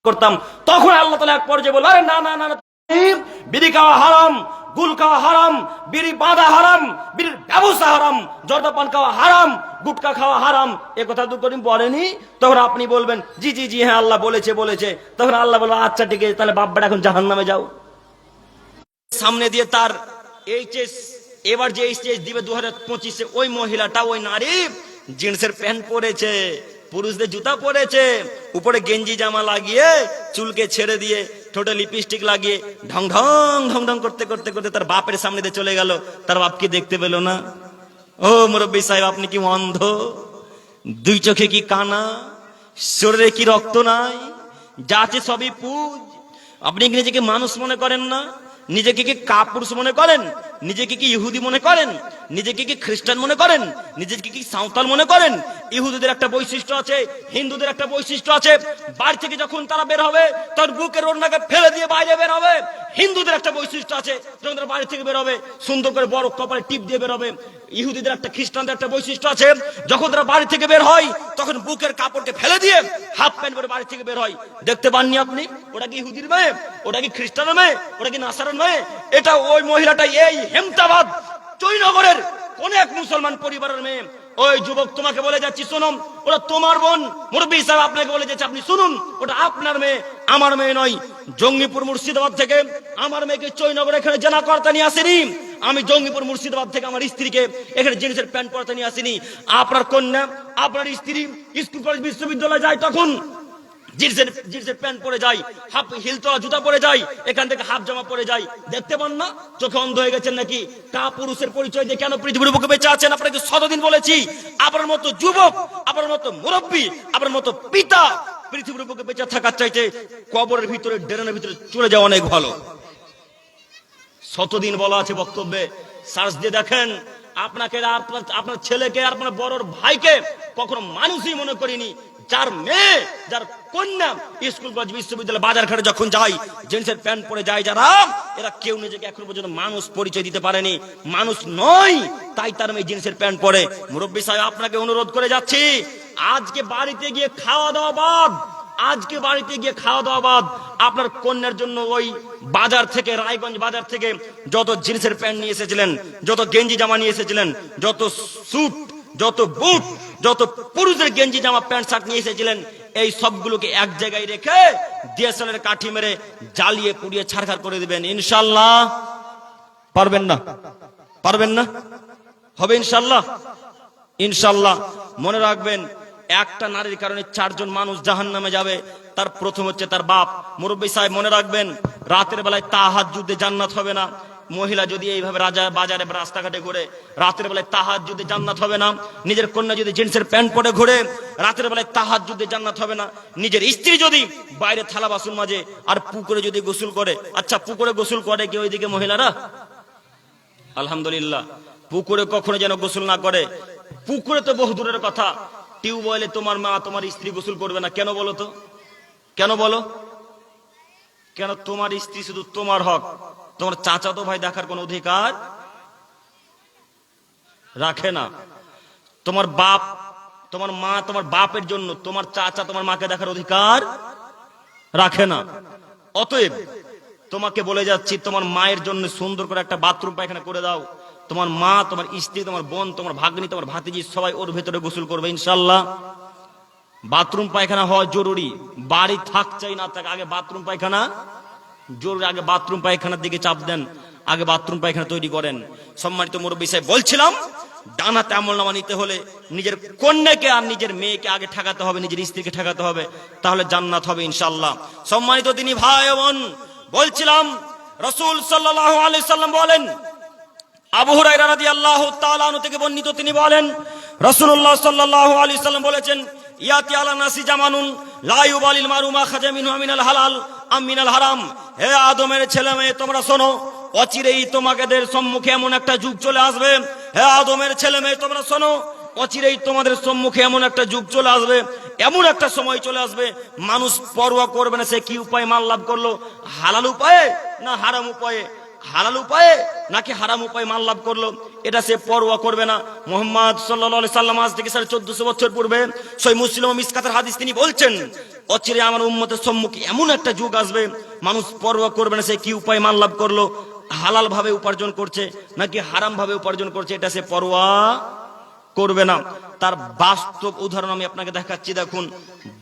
করতাম, তখন আল্লাহ তাআলা এক পর্যায়ে বলল, আরে না না না, বিড়ি খাওয়া হারাম, গুল খাওয়া হারাম, বিড়ি বাঁধা হারাম, বিড়ির ব্যবসা হারাম, জর্দা পান খাওয়া হারাম, গুটকা খাওয়া হারাম। এ কথা তো করিম বলেনি। তখন আপনি বলবেন জি জি জি হ্যাঁ আল্লাহ বলেছে বলেছে। তখন আল্লাহ বলল আচ্ছা ঠিক আছে, তাহলে বাপ্পাটা এখন জাহান্নামে যাও। সামনে দিয়ে তার এইচএস, এবার যে এইচএস দিবে 2025-এ, ওই মহিলাটা, ওই নারী জিন্সের প্যান্ট পরেছে, পুরুষদের জুতা পরেছে, উপরে গেঞ্জি জামা লাগিয়ে, চুলকে ছেড়ে দিয়ে, ঠোঁটে লিপস্টিক লাগিয়ে ঢং ঢং ঢং ঢং করতে করতে করতে তার বাপের সামনে দিয়ে চলে গেল। তার বাপ কি দেখতে পেল না? ও মুরব্বী সাহেব, আপনি কি অন্ধ? দুই চোখে কি কানা? শরীরে কি রক্ত নাই? যা আছে সবই পুজ। আপনি কি নিজেকে মানুষ মনে করেন না? নিজেকে কি কাপুরুষ মনে করেন? নিজেকে কি ইহুদি মনে করেন? নিজেকে কি খ্রিস্টান মনে করেন? নিজেকে কি সাঁওতাল মনে করেন? ইহুদিদের একটা বৈশিষ্ট্য আছে, হিন্দুদের একটা বৈশিষ্ট্য আছে, বাড়ি থেকে যখন তারা বের হবে তার বুকের ওড়নাকে ফেলে দিয়ে বাইরে বের হবে। হিন্দুদের একটা বৈশিষ্ট্য আছে, যখন তারা বাড়ি থেকে বের হবে সুন্দর করে বড় কপালে টিপ দিয়ে বের হবে। ইহুদিদের একটা, খ্রিস্টানদের একটা বৈশিষ্ট্য আছে, যখন তারা বাড়ি থেকে বের হয় তখন বুকের কাপড়কে ফেলে দিয়ে হাফ প্যান্ট পরে বাড়ি থেকে বের হয়। দেখতে পাননি আপনি? ওটা কি ইহুদির মেয়ে? ওটা কি খ্রিস্টানের মেয়ে? ওটা কি নাসারের মেয়ে? এটা ওই মহিলাটা এই হেমতাবাদ জয়নগরের কোন এক মুসলমান পরিবারের মেয়ে। ওই যুবক তোমাকে বলে যাচ্ছি শুনুন, ওটা তোমার বোন। মুরব্বী সাহেব আপনাকে বলে যাচ্ছে, আপনি শুনুন, ওটা আপনার মেয়ে, আমার মেয়ে নয়। জঙ্গিপুর মুর্শিদাবাদ থেকে আমার মেয়েকে জয়নগর এখানে জেনা করতে নিয়ে আসেনি। আমি জঙ্গিপুর মুর্শিদাবাদ থেকে আমার স্ত্রীকে এখানে জিন্সের প্যান্ট পরাতে নিয়ে আসিনি। আপনার কন্যা, আপনার স্ত্রী স্কুল কলেজ বিশ্ববিদ্যালয়ে যায় তখন জিন্সের প্যান্ট পরে যায়, হাফ হিলতলা জুতা পরে যায়, এখান থেকে হাফ জামা পরে যায়। দেখতে পান না? চোখে অন্ধ হয়ে গেছেন নাকি? কাপুরুষের পরিচয় দিয়ে কেন পৃথিবীর বুকে বেঁচে আছেন? আপনাকে শতদিন বলেছি, আপনার মতো যুবক, আপনার মতো মুরব্বী, আপনার মতো পিতা পৃথিবীর বুকে বেঁচে থাকার চাইতে কবরের ভিতরে, ড্রেনের ভিতরে চলে যাওয়া অনেক ভালো। শতদিন বলা আছে বক্তব্যে, সার্চ দিয়ে দেখেন। আপনাকে, আপনার ছেলেকে, আপনার বড় ভাইকে কখনো মানুষই মনে করিনি। যার মেয়ে, যার কন্যা স্কুল কলেজ বিশ্ববিদ্যালয় বাজার ঘাটে যখন যায় জিন্সের প্যান্ট পরে যায়, যারা, এরা কেউ নিজেকে এখন পর্যন্ত মানুষ পরিচয় দিতে পারেনি। মানুষ নয়, তাই তার মেয়ে জিন্সের প্যান্ট পরে। মুরব্বী সাহেব আপনাকে অনুরোধ করে যাচ্ছি, আজকে বাড়িতে গিয়ে খাওয়া দাওয়া বাদ, আজকে বাড়িতে গিয়ে খাওয়া দাওয়া বাদ, আপনার কন্যার জন্য ওই বাজার থেকে, রায়গঞ্জ বাজার থেকে যত জিন্সের প্যান্ট নিয়ে এসেছিলেন, যত গেঞ্জি জামা নিয়ে এসেছিলেন, যত স্যুট, যত বুট, যত পুরুষের গেঞ্জি জামা প্যান্ট শার্ট নিয়ে এসেছিলেন, এই সবগুলোকে এক জায়গায় রেখে ডিএসএলআর কাঠি মেরে জ্বালিয়ে পুড়িয়ে ছারখার করে দিবেন। ইনশাআল্লাহ পারবেন না? পারবেন না? হবে ইনশাআল্লাহ? ইনশাআল্লাহ। মনে রাখবেন, একটা নারীর কারণে 4 জন মানুষ জাহান্নামে যাবে। তার প্রথম হচ্ছে তার বাপ। মুরব্বী সাহেব মনে রাখবেন, রাতের বেলায় তাহাজ্জুদে জান্নাত হবে না। মহিলা যদি এইভাবে বাজারে রাস্তাঘাটে ঘুরে, রাতের বেলায় তাহাজ্জুদে জান্নাত হবে না। নিজের কন্যা যদি জিন্সের প্যান্ট পরে ঘুরে, রাতের বেলায় তাহাজ্জুদে জান্নাত হবে না। নিজের স্ত্রী যদি বাইরে থালা বাসন মাজে আর পুকুরে যদি গোসল করে, আচ্ছা পুকুরে গোসল করে কি ওইদিকে মহিলারা? আলহামদুলিল্লাহ। পুকুরে কখনো যেন গোসল না করে। পুকুরে তো বহু দূরের কথা, টিউবওয়েলে তোমার মা, তোমার স্ত্রী গোসল করবে না কেন বলো তো? কেন বলো? কেন? তোমার স্ত্রী শুধু তোমার হক, তোমার চাচাতো ভাই দেখার কোন অধিকার রাখে না। তোমার বাপ, তোমার মা, তোমার বাপের জন্য তোমার চাচা তোমার মাকে দেখার অধিকার রাখে না। অতএব তোমাকে বলে যাচ্ছি, তোমার মায়ের জন্য সুন্দর করে একটা বাথরুম পায়খানা করে দাও। তোমার মা, তোমার স্ত্রী, তোমার বোন, তোমার ভাগ্নি, তোমার ভাতিজি সবাই ওর ভেতরে গোসল করবে ইনশাআল্লাহ। বাথরুম পায়খানা হওয়া জরুরি, বাড়ি থাক চাই না থাক, আগে বাথরুম পায়খানা জরুরি। আগে বাথরুম পায়খানার দিকে চাপ দেন, আগে বাথরুম পায়খানা তৈরি করেন। সম্মানিত মুরব্বী সাহেব বলছিলাম, ডানাতে আমলনামা নিতে হলে নিজের কন্যাকে আর নিজের মেয়েকে আগে ঠেকাতে হবে, নিজের স্ত্রীকে ঠেকাতে হবে, তাহলে জান্নাত হবে ইনশাআল্লাহ। সম্মানিত তিনি ভাই বোন, বলছিলাম রাসূল সাল্লাল্লাহু আলাইহি সাল্লাম বলেন, আবু হুরায়রা রাদিয়াল্লাহু তাআলা আনহু থেকে বর্ণিত, তিনি বলেন রাসূলুল্লাহ সাল্লাল্লাহু আলাইহি সাল্লাম বলেছেন, ইয়াতি আলা নাসি জামানুন লা ইউবালিল মারু মা খাজা মিনহু মিনাল হালাল আম মিনাল হারাম। হে আদমের ছেলে মেয়ে তোমরা শোনো, অচিরেই তোমাদের সম্মুখে এমন একটা যুগ চলে আসবে। হে আদমের ছেলে মেয়ে তোমরা শোনো, অচিরেই তোমাদের সম্মুখে এমন একটা যুগ চলে আসবে, এমন একটা সময় চলে আসবে, মানুষ পরোয়া করবে না সে কি উপায়ে মাল লাভ করলো, হালাল উপায়ে না হারাম উপায়ে, হালাল উপায়ে নাকি হারাম উপায়ে মাল লাভ করলো, এটা সে পরোয়া করবে না। মুহাম্মদ সাল্লাল্লাহু আলাইহি সাল্লাম আজ থেকে 1450 বছর পূর্বে সহিহ মুসলিম ও মিসকাতের হাদিস তিনি বলছেন, অচিরে আমার উম্মতের সম্মুখে এমন একটা যুগ আসবে, মানুষ পরোয়া করবে না সে কি উপায় মান লাভ করলো, হালাল ভাবে উপার্জন করছে নাকি হারাম ভাবে উপার্জন করছে, এটা সে পরোয়া করবে না। তার বাস্তব উদাহরণ আমি আপনাকে দেখাচ্ছি, দেখুন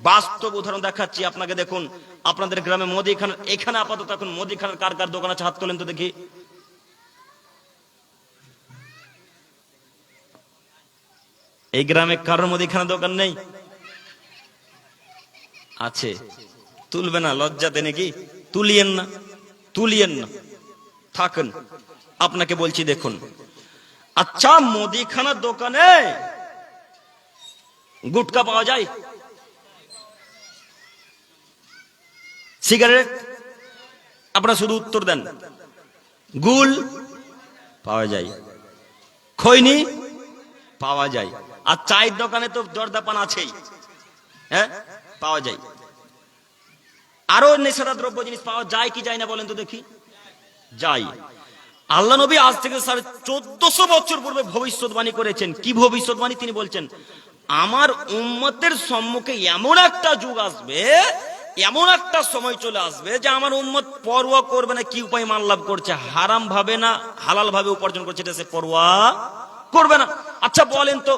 বাস্তব উদাহরণ দেখাচ্ছি আপনাকে। দেখুন আপনাদের গ্রামে মুদিখানা, এখানে আপাতত এখন মুদিখানার কার কার দোকান আছে হাত তোলেন তো দেখি। এই গ্রামে কারোর মুদিখানা দোকান নেই? আছে, তুলবে না লজ্জাতে নাকি? তুলিয়েন না, তুলিয়েন না, থাকেন। আপনাকে বলছি দেখুন, আচ্ছা মুদিখানার দোকানে গুটকা পাওয়া যায়, সিগারেট, আপনারা শুধু উত্তর দেন। গুল পাওয়া যায়, খৈনি পাওয়া যায়, আর চায়ের দোকানে তো জর্দাপান আছেই, হ্যাঁ পাওয়া যায়। আরো নেশাদার দ্রব্য জিনিস পাওয়া যায় কি যায় না বলেন তো দেখি? যায়। আল্লাহ নবী আজ থেকে 1450 বছর পূর্বে ভবিষ্যৎবাণী করেছেন। কি ভবিষ্যৎবাণী? তিনি বলছেন আমার উম্মতের সম্মুখে এমন একটা যুগ আসবে, এমন একটা সময় চলে আসবে যে আমার উম্মত পরোয়া করবে না কি উপায় মান লাভ করছে, হারাম ভাবে না হালাল ভাবে উপার্জন করছে, এটা সে পরোয়া করবে না। আচ্ছা বলেন তো,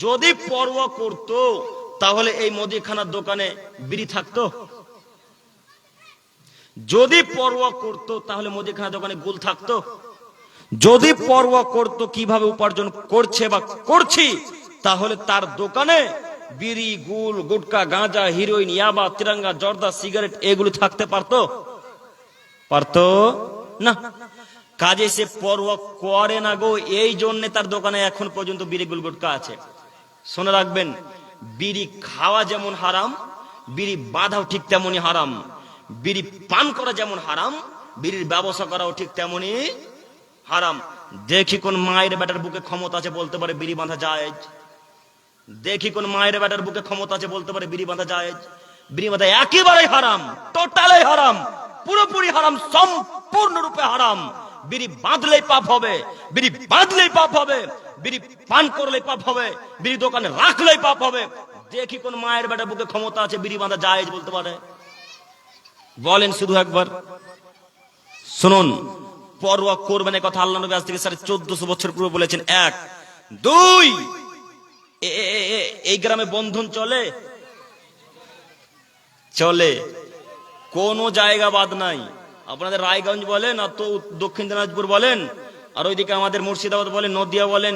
যদি পরোয়া করতো তাহলে এই মুদিখানার দোকানে বিড়ি থাকতো? যদি পরোয়া করতো তাহলে মুদিখানার দোকানে গুল থাকতো? যদি পরোয়া করতো কিভাবে উপার্জন করছে বা করছি, তাহলে তার দোকানে বিড়ি, গুল, গুটকা, গাঁজা, হিরোইন, ইয়াবা, তিরঙ্গা, জর্দা, সিগারেট এগুলো থাকতে পারতো? পারতো না। কাজে সে পরোয়া করে না গো, এই জন্য তার দোকানে এখন পর্যন্ত বিড়ি, গুল, গুটকা আছে। শুনে রাখবেন, বিড়ি খাওয়া যেমন হারাম, বিড়ি বাঁধাও ঠিক তেমনি হারাম। বিড়ি পান করা যেমন হারাম, বিড়ির ব্যবসা করাও ঠিক তেমনি হারাম। দেখি কোন মায়ের বেটার বুকে ক্ষমতা আছে বলতে পারে বিড়ি বাঁধা জায়েজ? দেখি কোন মায়ের বেটার বুকে ক্ষমতা আছে বলতে পারে বিড়ি বাঁধা জায়েজ? বিড়ি বাঁধা একেবারে হারাম, টোটালি হারাম, পুরোপুরি হারাম, সম্পূর্ণরূপে হারাম। বিড়ি বাঁধলেই পাপ হবে, বিড়ি বাঁধলেই পাপ হবে, বিড়ি পান করলেই পাপ হবে, বিড়ি দোকানে রাখলেই পাপ হবে। দেখি কোন মায়ের বেটার বুকে ক্ষমতা আছে বিড়ি বাঁধা জায়েজ বলতে পারে? বলেন শুধু একবার। শুনুন, পরোয়া করবেন কথা আল্লাহ নবী আজ থেকে 1450 বছর পূর্বে বলেছেন। এক, দুই, এই গ্রামে বন্ধন চলে? চলে, কোন জায়গা বাদ নাই। আপনাদের রায়গঞ্জ বলেন, আর তো দক্ষিণ দিনাজপুর বলেন, আর ওইদিকে আমাদের মুর্শিদাবাদ বলেন, নদিয়া বলেন,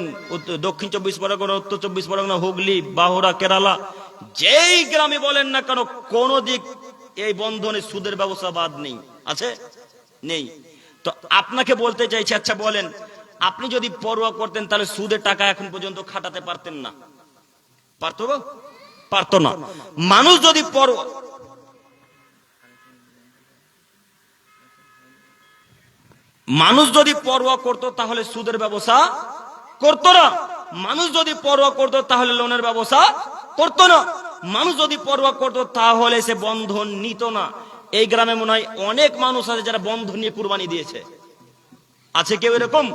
দক্ষিণ 24 পরগনা, উত্তর 24 পরগনা, হুগলি, বাহুরা, কেরালা, যেই গ্রামে বলেন না কেন, কোন দিক এই বন্ধনে সুদের ব্যবস্থা বাদ নেই। আছে? নেই। তো আপনাকে বলতে চাইছি, আচ্ছা বলেন, আপনি যদি পরোয়া করতেন তাহলে সুদের টাকা এখন পর্যন্ত খাটাতে পারতেন না? পারতো? পারতো না। মানুষ যদি পরোয়া করতো তাহলে সুদের ব্যবস্থা করতো না। মানুষ যদি পরোয়া করতো তাহলে লোনের ব্যবস্থা করতো না। মানুষ যদি পরোয়া করতো তাহলে সে বন্ধন নিত না। এই গ্রামে মনে হয় অনেক মানুষ আছে যারা বন্ধন নিয়ে কুরবানি দিয়েছে। আছে কেউ এরকম?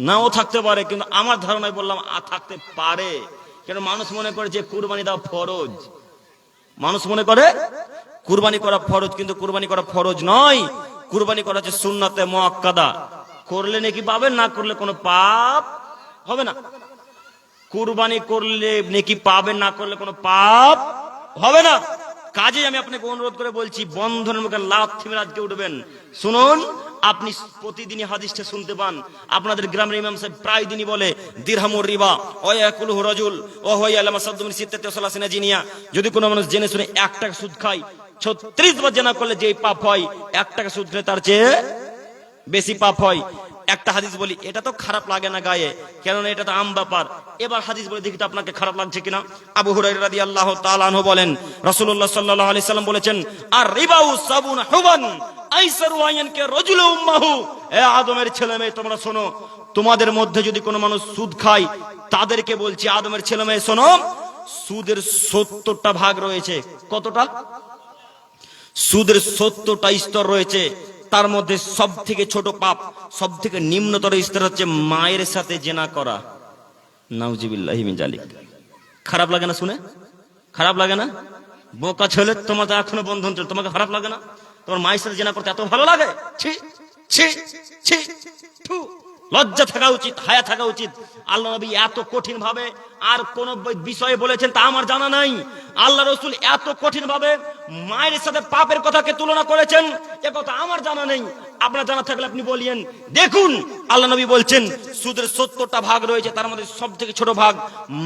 নাও থাকতে পারে, কিন্তু আমার ধারণায় বললাম থাকতে পারে। কেন? মানুষ মনে করে যে কুরবানি দেওয়া ফরজ। মানুষ মনে করে কুরবানি করা ফরজ, কিন্তু কুরবানি করা ফরজ নয়। কুরবানি করা হচ্ছে সুন্নাতে মুআক্কাদা। করলে নেকি পাবেন, না করলে কোনো পাপ হবে না। কুরবানি করলে নেকি পাবেন, না করলে কোনো পাপ হবে না। কাজে আমি আপনাকে অনুরোধ করে বলছি, বন্ধনের মুখে লাথি মেরে আজকে উঠবেন। শুনুন, আপনি প্রতিদিনই হাদিসটা শুনতে পান। আপনাদের গ্রামের ইমাম সাহেব প্রায় দিনই বলে, দিরহামুর রিবা ওয়া ইয়াকুলুহু রাজুল ওয়া হুয়া ইয়ালামু সাদ্দু মিন সিত্তাতি ওয়া সালাসিনা জিনিয়া। যদি কোনো মানুষ জেনে শুনে 1 টাকা সুদ খায়, 36 বার জেনা করলে যেই পাপ হয়, 1 টাকা সুদ খেলে তার চেয়ে বেশি পাপ হয়। একটা হাদিস বলি, এটা তো খারাপ লাগে না গায়ে, কেননা এটা তো আম ব্যাপার। এবার হাদিস বলে দেখি তো আপনাকে খারাপ লাগছে কিনা। আবু হুরায়রা রাদিয়াল্লাহু তাআলা আনহু বলেন, রাসূলুল্লাহ সাল্লাল্লাহু আলাইহি সাল্লাম বলেছেন, আর রিবাউ সাবুন হুবান আইসারু আয়ানকে রাজুলু উম্মাহু। এ আদমের ছেলে মেয়ে তোমরা শোনো, তোমাদের মধ্যে যদি কোনো মানুষ সুদ খায়, তাদেরকে বলছি আদমের ছেলে মেয়ে শোনো, সুদের 70টা ভাগ রয়েছে। কতটা? সুদের 70টা স্তর রয়েছে। তার মধ্যে সব থেকে ছোট পাপ, সব থেকে নিম্নতর স্তর হচ্ছে মায়ের সাথে জেনা করা। নাউজুবিল্লাহি মিন জালিক। খারাপ লাগে না শুনে? খারাপ লাগে না? বোকা ছেলে, তোমার তো এখনো বন্ধন চলে, তোমাকে খারাপ লাগে না? তোমার মায়ের সাথে জেনা করতে এত ভালো লাগে? ছি ছি ছি, থু। লজ্জা থাকা উচিত, হায়া থাকা উচিত। আল্লাহ নবী এত কঠিন ভাবে আর কোন বিষয়ে বলেছেন তা আমার জানা নাই। আল্লাহ রসুল এত কঠিন ভাবে মায়ের সাথে পাপের কথাকে তুলনা করেছেন এ কথা আমার জানা নেই। আপনার জানা থাকলে আপনি বলিয়েন। দেখুন আল্লাহ নবী বলছেন সুদের 70টা ভাগ রয়েছে, তার মধ্যে সব থেকে ছোট ভাগ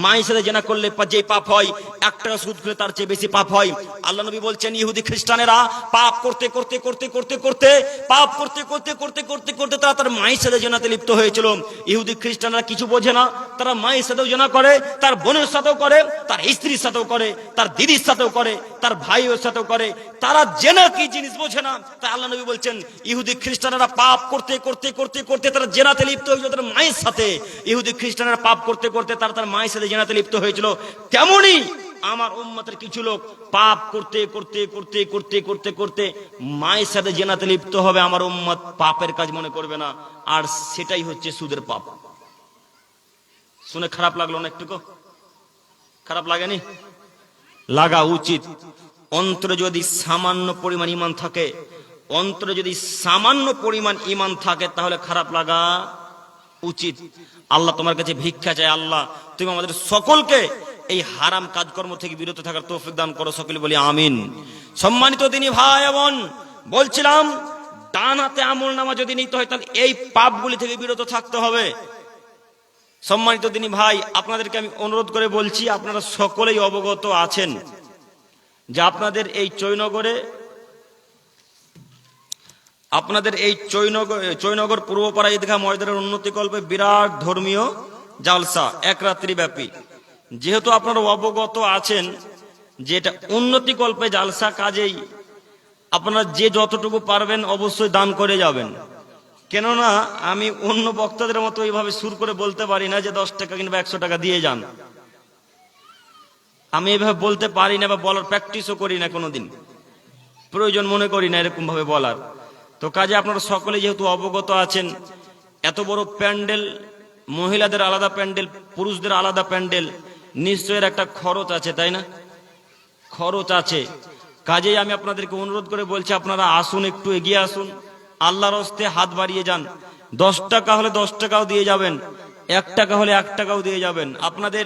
মায়ের সাথে জেনা করলে যে পাপ হয়, 1 টাকা সুদ খেলে তার চেয়ে বেশি পাপ হয়। আল্লাহ নবী বলছেন ইহুদি খ্রিস্টানেরা পাপ করতে করতে করতে করতে করতে পাপ করতে করতে করতে করতে করতে তারা তার মায়ের সাথে জেনাতে লিপ্ত হয়েছিল। ইহুদি খ্রিস্টানরা কিছু বোঝে না, তারা মায়ের সাথেও জেনা করে, তার বোনের সাথেও করে, তার স্ত্রীর সাথেও করে, তার দিদির সাথেও করে, তার ভাইয়ের সাথেও করে। তারা জেনা কি জিনিস বোঝে না। তাই আল্লাহ নবী বলছেন ইহুদি খ্রিস্টানরা পাপ করতে করতে করতে করতে তারা জেনাতে লিপ্ত হয়েছিল তার মায়ের সাথে। ইহুদি খ্রিস্টানরা পাপ করতে করতে তারা তার মায়ের সাথে জেনাতে লিপ্ত হয়েছিল। তেমনি আমার উম্মতের কিছু লোক পাপ করতে করতে করতে করতে করতে করতে মায়ের সাথে জেনাতে লিপ্ত হবে। আমার উম্মত পাপের কাজ মনে করবে না, আর সেটাই হচ্ছে সুদের পাপ। শুনে খারাপ লাগলো না? একটুকু খারাপ লাগেনি? লাগা উচিত। অন্তরে যদি সামান্য পরিমাণ ঈমান থাকে, অন্তরে যদি সামান্য পরিমাণ ঈমান থাকে তাহলে খারাপ লাগা উচিত। আল্লাহ তোমার কাছে ভিক্ষা চাই, আল্লাহ তুমি আমাদের সকলকে এই হারাম কাজকর্ম থেকে বিরত থাকার তৌফিক দান করো। সকলে বলি আমিন। সম্মানিত দিনী ভাই বোন, বলছিলাম ডান হাতে আমল নামা যদি নিতে হয় তাহলে এই পাপগুলি থেকে বিরত থাকতে হবে। সম্মানিত দিনী ভাই, আপনাদেরকে আমি অনুরোধ করে বলছি, আপনারা সকলেই অবগত আছেন যে আপনাদের এই চৈনগর পূর্বপাড়া ঈদগাহ ময়দানের উন্নতিকল্পে বিরাট ধর্মীয় জালসা 1 রাত্রি ব্যাপী। যেহেতু আপনারা অবগত আছেন যে এটা উন্নতিকল্পে জালসা, কাজেই আপনারা যে যতটুকু পারবেন অবশ্যই দান করে যাবেন। কেননা আমি অন্য বক্তাদের মতো এইভাবে সুর করে বলতে পারি না যে 10 টাকা কিংবা 100 টাকা দিয়ে যান। আমি এইভাবে বলতে পারি না বা বলার প্র্যাকটিসও করি না, কোনোদিন প্রয়োজন মনে করি না এরকম ভাবে বলার। তো কাজে আপনারা সকলে যেহেতু অবগত আছেন, এত বড় প্যান্ডেল, মহিলাদের আলাদা প্যান্ডেল, পুরুষদের আলাদা প্যান্ডেল, নিশ্চয়ের একটা খরচ আছে, তাই না? খরচ আছে। কাজেই আমি আপনাদেরকে অনুরোধ করে বলছি আপনারা আসুন, একটু এগিয়ে আসুন, আল্লাহর হস্তে হাত বাড়িয়ে যান। 10 টাকা হলে 10 টাকাও দিয়ে যাবেন, 1 টাকা হলে 1 টাকাও দিয়ে যাবেন। আপনাদের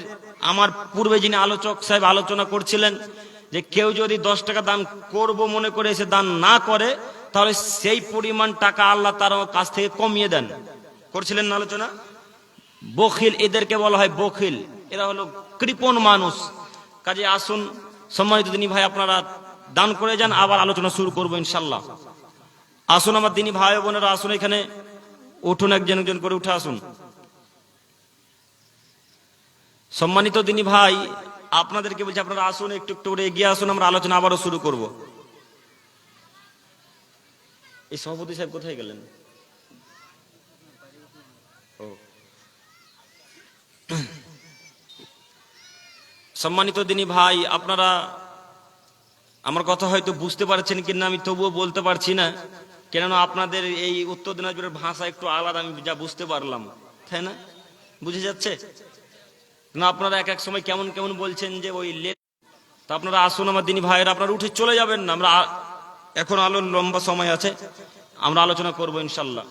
আমার পূর্বে যিনি আলোচক সাহেব আলোচনা করছিলেন যে কেউ যদি 10 টাকা দান করব মনে করে এসে দান না করে তাহলে সেই পরিমাণ টাকা আল্লাহ তার কাছ থেকে কমিয়ে দেন, করছিলেন না আলোচনা? বখিল, এদেরকে বলা হয় বখিল, এরা হলো কৃপণ মানুষ। কাজে আসুন সম্মানিত দিনী ভাই, আপনারা দান করে যান, আবার আলোচনা শুরু করবো ইনশাল্লাহ। আসুন আমার দিনী ভাই বোনেরা, আসুন এখানে উঠুন, একজন একজন করে উঠে আসুন। সম্মানিত দিনী ভাই, আপনাদেরকে বলছি আপনারা আসুন, একটু একটু করে এগিয়ে আসুন, আমরা আলোচনা আবারও শুরু করব। এই সভাপতি সাহেব কোথায় গেলেন? সম্মানিত দিনী ভাই, আপনারা আমার কথা হয়তো বুঝতে পারছেন কিনা আমি তবুও বলতে পারছি না, কেননা আপনাদের এই উত্তর দিনাজপুরের ভাষা একটু আলাদা, আমি যা বুঝতে পারলাম, তাই না? বুঝে যাচ্ছে না? আপনারা এক এক সময় কেমন কেমন বলছেন যে ওই তা আপনারা আসুন আমার দিনী ভাইয়েরা, আপনারা উঠে চলে যাবেন না, আমরা এখন আলো লম্বা সময় আছে, আমরা আলোচনা করব ইনশাল্লাহ।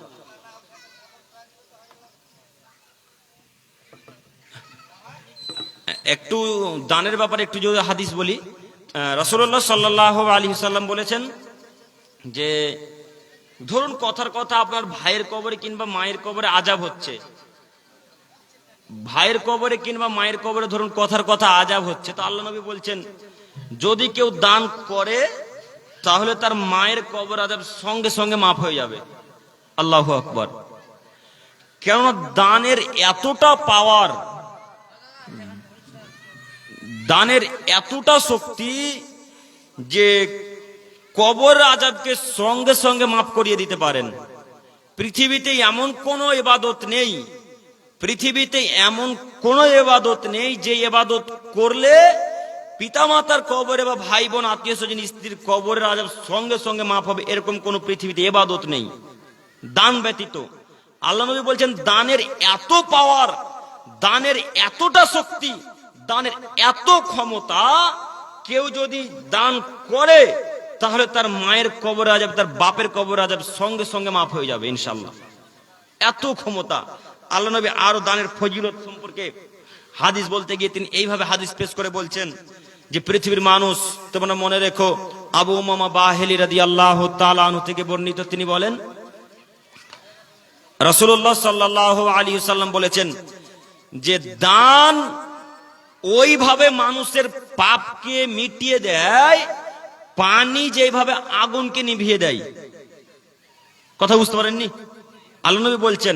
একটু দানের ব্যাপারে একটু যদি হাদিস বলি, রাসূলুল্লাহ সাল্লাল্লাহু আলাইহি ওয়াসাল্লাম বলেছেন যে ধরুন কথার কথা আপনার ভাইয়ের কবরে কিংবা মায়ের কবরে আযাব হচ্ছে, ভাইয়ের কবরে কিংবা মায়ের কবরে ধরুন কথার কথা আযাব হচ্ছে, তো আল্লাহ নবী বলছেন যদি কেউ দান করে তাহলে তার মায়ের কবর আযাব সঙ্গে সঙ্গে মাফ হয়ে যাবে। আল্লাহু আকবার। কেননা দানের এতটা পাওয়ার, দানের এতটা শক্তি যে কবর আযাবকে সঙ্গে সঙ্গে মাফ করিয়ে দিতে পারেন। পৃথিবীতে এমন কোনো ইবাদত নেই, পৃথিবীতে এমন কোনো ইবাদত নেই যে ইবাদত করলে পিতামাতার কবরে বা ভাই বোন আত্মীয় স্বজন স্ত্রীর কবরের আযাব সঙ্গে সঙ্গে মাফ হবে, এরকম কোন পৃথিবীতে ইবাদত নেই দান ব্যতীত। আল্লাহ নবী বলছেন দানের এত পাওয়ার, দানের এতটা শক্তি, দানের এত ক্ষমতা কেউ যদি দান করে তাহলে তার মায়ের কবর আযাব, তার বাপের কবর আযাব সঙ্গে সঙ্গে মাফ হয়ে যাবে ইনশাআল্লাহ। এত ক্ষমতা। আল্লাহ নবী আরো দানের ফজিলত সম্পর্কে হাদিস বলতে গিয়ে তিনি এইভাবে হাদিস পেশ করে বলছেন যে পৃথিবীর মানুষ, তোমরা মনে রেখো, আবু উমামা বাহিলি রাদিয়াল্লাহু তাআলা আনহু থেকে বর্ণিত, তিনি বলেন রাসূলুল্লাহ সাল্লাল্লাহু আলাইহি ওয়াসাল্লাম বলেছেন যে দান ওইভাবে মানুষের পাপকে মিটিয়ে দেয় পানি যেভাবে আগুনকে নিভিয়ে দেয়। কথা বুঝতে পারেননি? আল্লাহ নবী বলছেন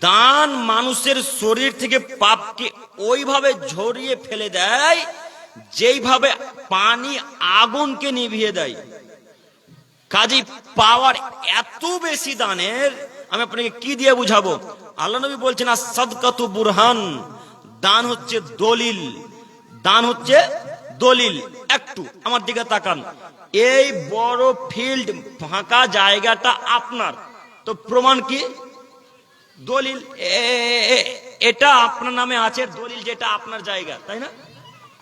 দান মানুষের শরীর থেকে পাপকে ওইভাবে ঝরিয়ে ফেলে দেয় যেইভাবে পানি আগুনকে নিভিয়ে দেয়। কাজী পাওয়ার এত বেশি দানের আমি আপনাকে কি দিয়ে বুঝাবো? আল্লাহ নবী বলছেন as-সাদকাতু বুরহান, দান হচ্ছে দলিল, দান হচ্ছে দলিল। একটু আমার দিকে তাকান, এই বড় ফিল্ড ফাঁকা জায়গাটা আপনার, তো প্রমাণ কি? দলিল। এটা আপনার নামে আছে দলিল, যেটা আপনার জায়গা, তাই না?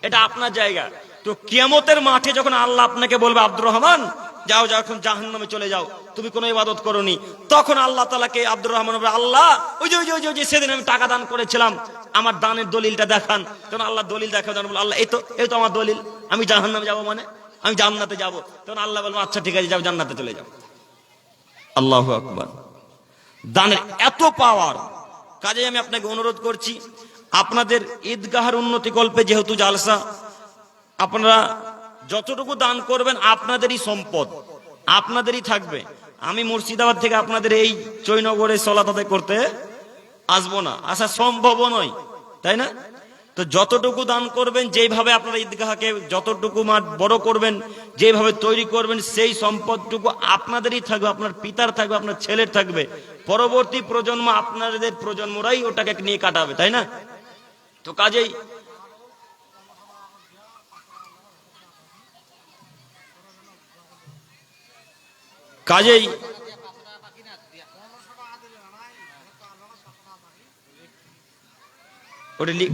এটা আপনার জায়গা। তো কিয়ামতের মাঠে যখন আল্লাহ আপনাকে বলবে আব্দুর রহমান যাও যাও এখন জাহান্নামে চলে যাও, তুমি কোনো ইবাদত করোনি, তখন আল্লাহ তাআলাকে আব্দুর রহমান বলবে আল্লাহ ওই যে সেদিন আমি টাকা দান করেছিলাম, আমার দানের দলিলটা দেখান। তখন আল্লাহ দলিল দেখাবেন, বলবে আল্লাহ এই তো আমার দলিল, আমি জাহান্নামে যাব, মানে আমি জান্নাতে যাব। তখন আল্লাহ বলবে আচ্ছা ঠিক আছে যাও, জান্নাতে চলে যাও। আল্লাহু আকবার। দানের এত পাওয়ার। কাজে আমি আপনাকে অনুরোধ করছি, আপনাদের ঈদগাহের উন্নতি কল্পে যেহেতু জালসা, আপনারা যতটুকু দান করবেন আপনাদেরই সম্পদ, আপনাদেরই থাকবে। আমি মুর্শিদাবাদ থেকে আপনাদের এই চৈনগরে সলাত আদায় করতে আসবো না, আসা সম্ভব নয়, তাই না? তো যতটুকু দান করবেন, যেইভাবে আপনারা ঈদগাহকে যতটুকু বড় করবেন, যেভাবে তৈরি করবেন, সেই সম্পদটুকু আপনাদেরই থাকবে, আপনার পিতার থাকবে, আপনার ছেলের থাকবে। পরবর্তী প্রজন্ম, আপনাদের প্রজন্মরাই ওটাকে নিয়ে কাটাবে, তাই না? তো কাজেই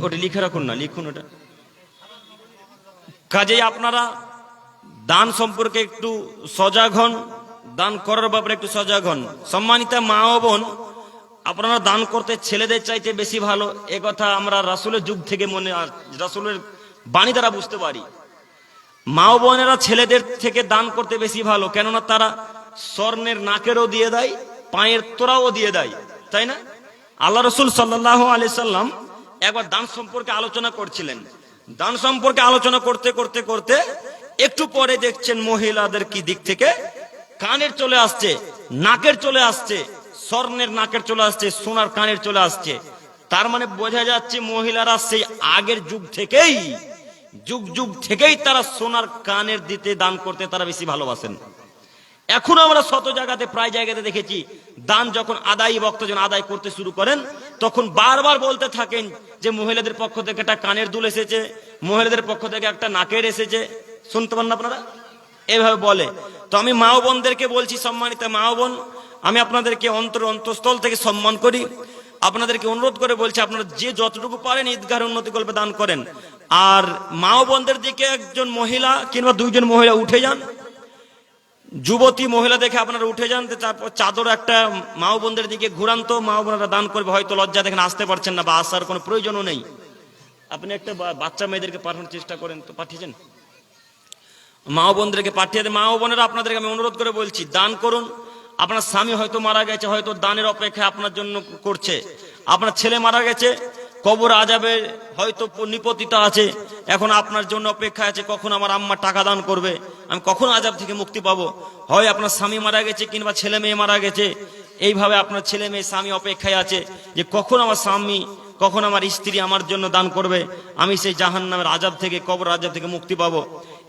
ওটা লিখে রাখুন না, লিখুন ওটা। কাজেই আপনারা দান সম্পর্কে একটু সজাগ হন, দান করার ব্যাপারে একটু সজাগ হন। সম্মানিত মা ও বোন, আপনারা দান করতে ছেলেদের চাইতে বেশি ভালো, এ কথা আমরা রাসূলের যুগ থেকে রাসূলের বাণী দ্বারা বুঝতে পারি। মা ও বোনেরা ছেলেদের থেকে দান করতে বেশি ভালো, কেননা তারা স্বর্ণের নাকেরও দিয়ে দেয়, পায়ের তোরাও দিয়ে দেয়, তাই না? আল্লাহ রাসূল সাল্লাল্লাহু আলাইহি সাল্লাম একবার দান সম্পর্কে আলোচনা করছিলেন। দান সম্পর্কে আলোচনা করতে করতে করতে একটু পরে দেখছেন মহিলাদের কি দিক থেকে কানের চলে আসছে, নাকের চলে আসছে, স্বর্ণের নাকের চলে আসছে, সোনার কানের চলে আসছে। তার মানে বোঝা যাচ্ছে মহিলারা সেই আগের যুগ থেকেই তারা সোনার কানের দিতে, দান করতে তারা বেশি ভালোবাসেন। এখন আমরা শত জায়গাতে, প্রায় জায়গাতে দেখেছি, দান যখন বক্তা আদায় করতে শুরু করেন, তখন বারবার বলতে থাকেন যে মহিলাদের পক্ষ থেকে একটা কানের দুল এসেছে, মহিলাদের পক্ষ থেকে একটা নাকের এসেছে। শুনতে পান না আপনারা? এভাবে বলে। তো আমি মা ও বোনদেরকে বলছি, সম্মানিত মা ও বোন, আমি আপনাদেরকে অন্তঃস্থল থেকে সম্মান করি, আপনাদেরকে অনুরোধ করে বলছি, আপনারা যে যতটুকু পারেন ঈদগাহের উন্নতি কল্পে দান করেন। আর মা ও বোনদের দিকে একজন মহিলা কিংবা দুইজন মহিলা উঠে যান, যুবতী মহিলা দেখে আপনারা উঠে যান, তারপর চাদর একটা মা ও বোনদের দিকে ঘুরান, তো মা ও বোনেরা দান করবে। হয়তো লজ্জা দেখেন আসতে পারছেন না, বা আসার কোনো প্রয়োজনও নেই, আপনি একটা বাচ্চা মেয়েদেরকে পাঠানোর চেষ্টা করেন, তো পাঠিয়েছেন, মা ও বোনদেরকে পাঠিয়ে দেন। মা ও বোনেরা আপনাদেরকে আমি অনুরোধ করে বলছি, দান করুন। আপনার স্বামী হয়তো মারা গেছে, হয়তো দানের অপেক্ষা আপনার জন্য করছে। আপনার ছেলে মারা গেছে, কবর আযাবের হয়তো নিপতিতা আছে, এখন আপনার জন্য অপেক্ষা আছে, কখন আমার আম্মা টাকা দান করবে, আমি কখন আযাব থেকে মুক্তি পাবো। হয় আপনার স্বামী মারা গেছে কিংবা ছেলে মেয়ে মারা গেছে, এইভাবে আপনার ছেলে মেয়ে স্বামী অপেক্ষায় আছে যে কখন আমার স্বামী, কখন আমার স্ত্রী আমার জন্য দান করবে, আমি সেই জাহান্নামের আযাব থেকে, কবর আযাব থেকে মুক্তি পাবো।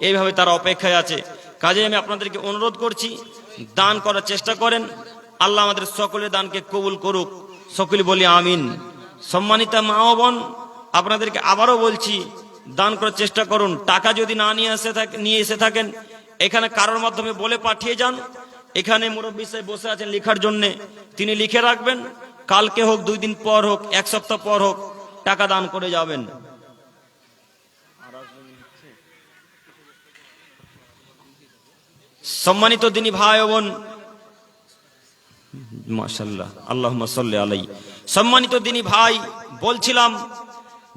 এইভাবে তারা অপেক্ষায় আছে। কাজে আমি আপনাদেরকে অনুরোধ করছি, দান করার চেষ্টা করেন। আল্লাহ আমাদের সকলের দানকে কবুল করুক, সকলে বলি আমিন। সম্মানিত মা ও বোন, আপনাদেরকে আবারও বলছি, দান করার চেষ্টা করুন। টাকা যদি না নিয়ে এসে থাকেন, এখানে কারোর মাধ্যমে বলে পাঠিয়ে যান। এখানে মুরব্বী সাহেব বসে আছেন লেখার জন্য, তিনি লিখে রাখবেন, কালকে হোক, 2 দিন পর হোক, 1 সপ্তাহ পর হোক, টাকা দান করে যাবেন। সম্মানিত দিনী ভাই বোন, মাশাআল্লাহ, আল্লাহুম্মা সাল্লি আলাই। সম্মানিত দিনী ভাই, বলছিলাম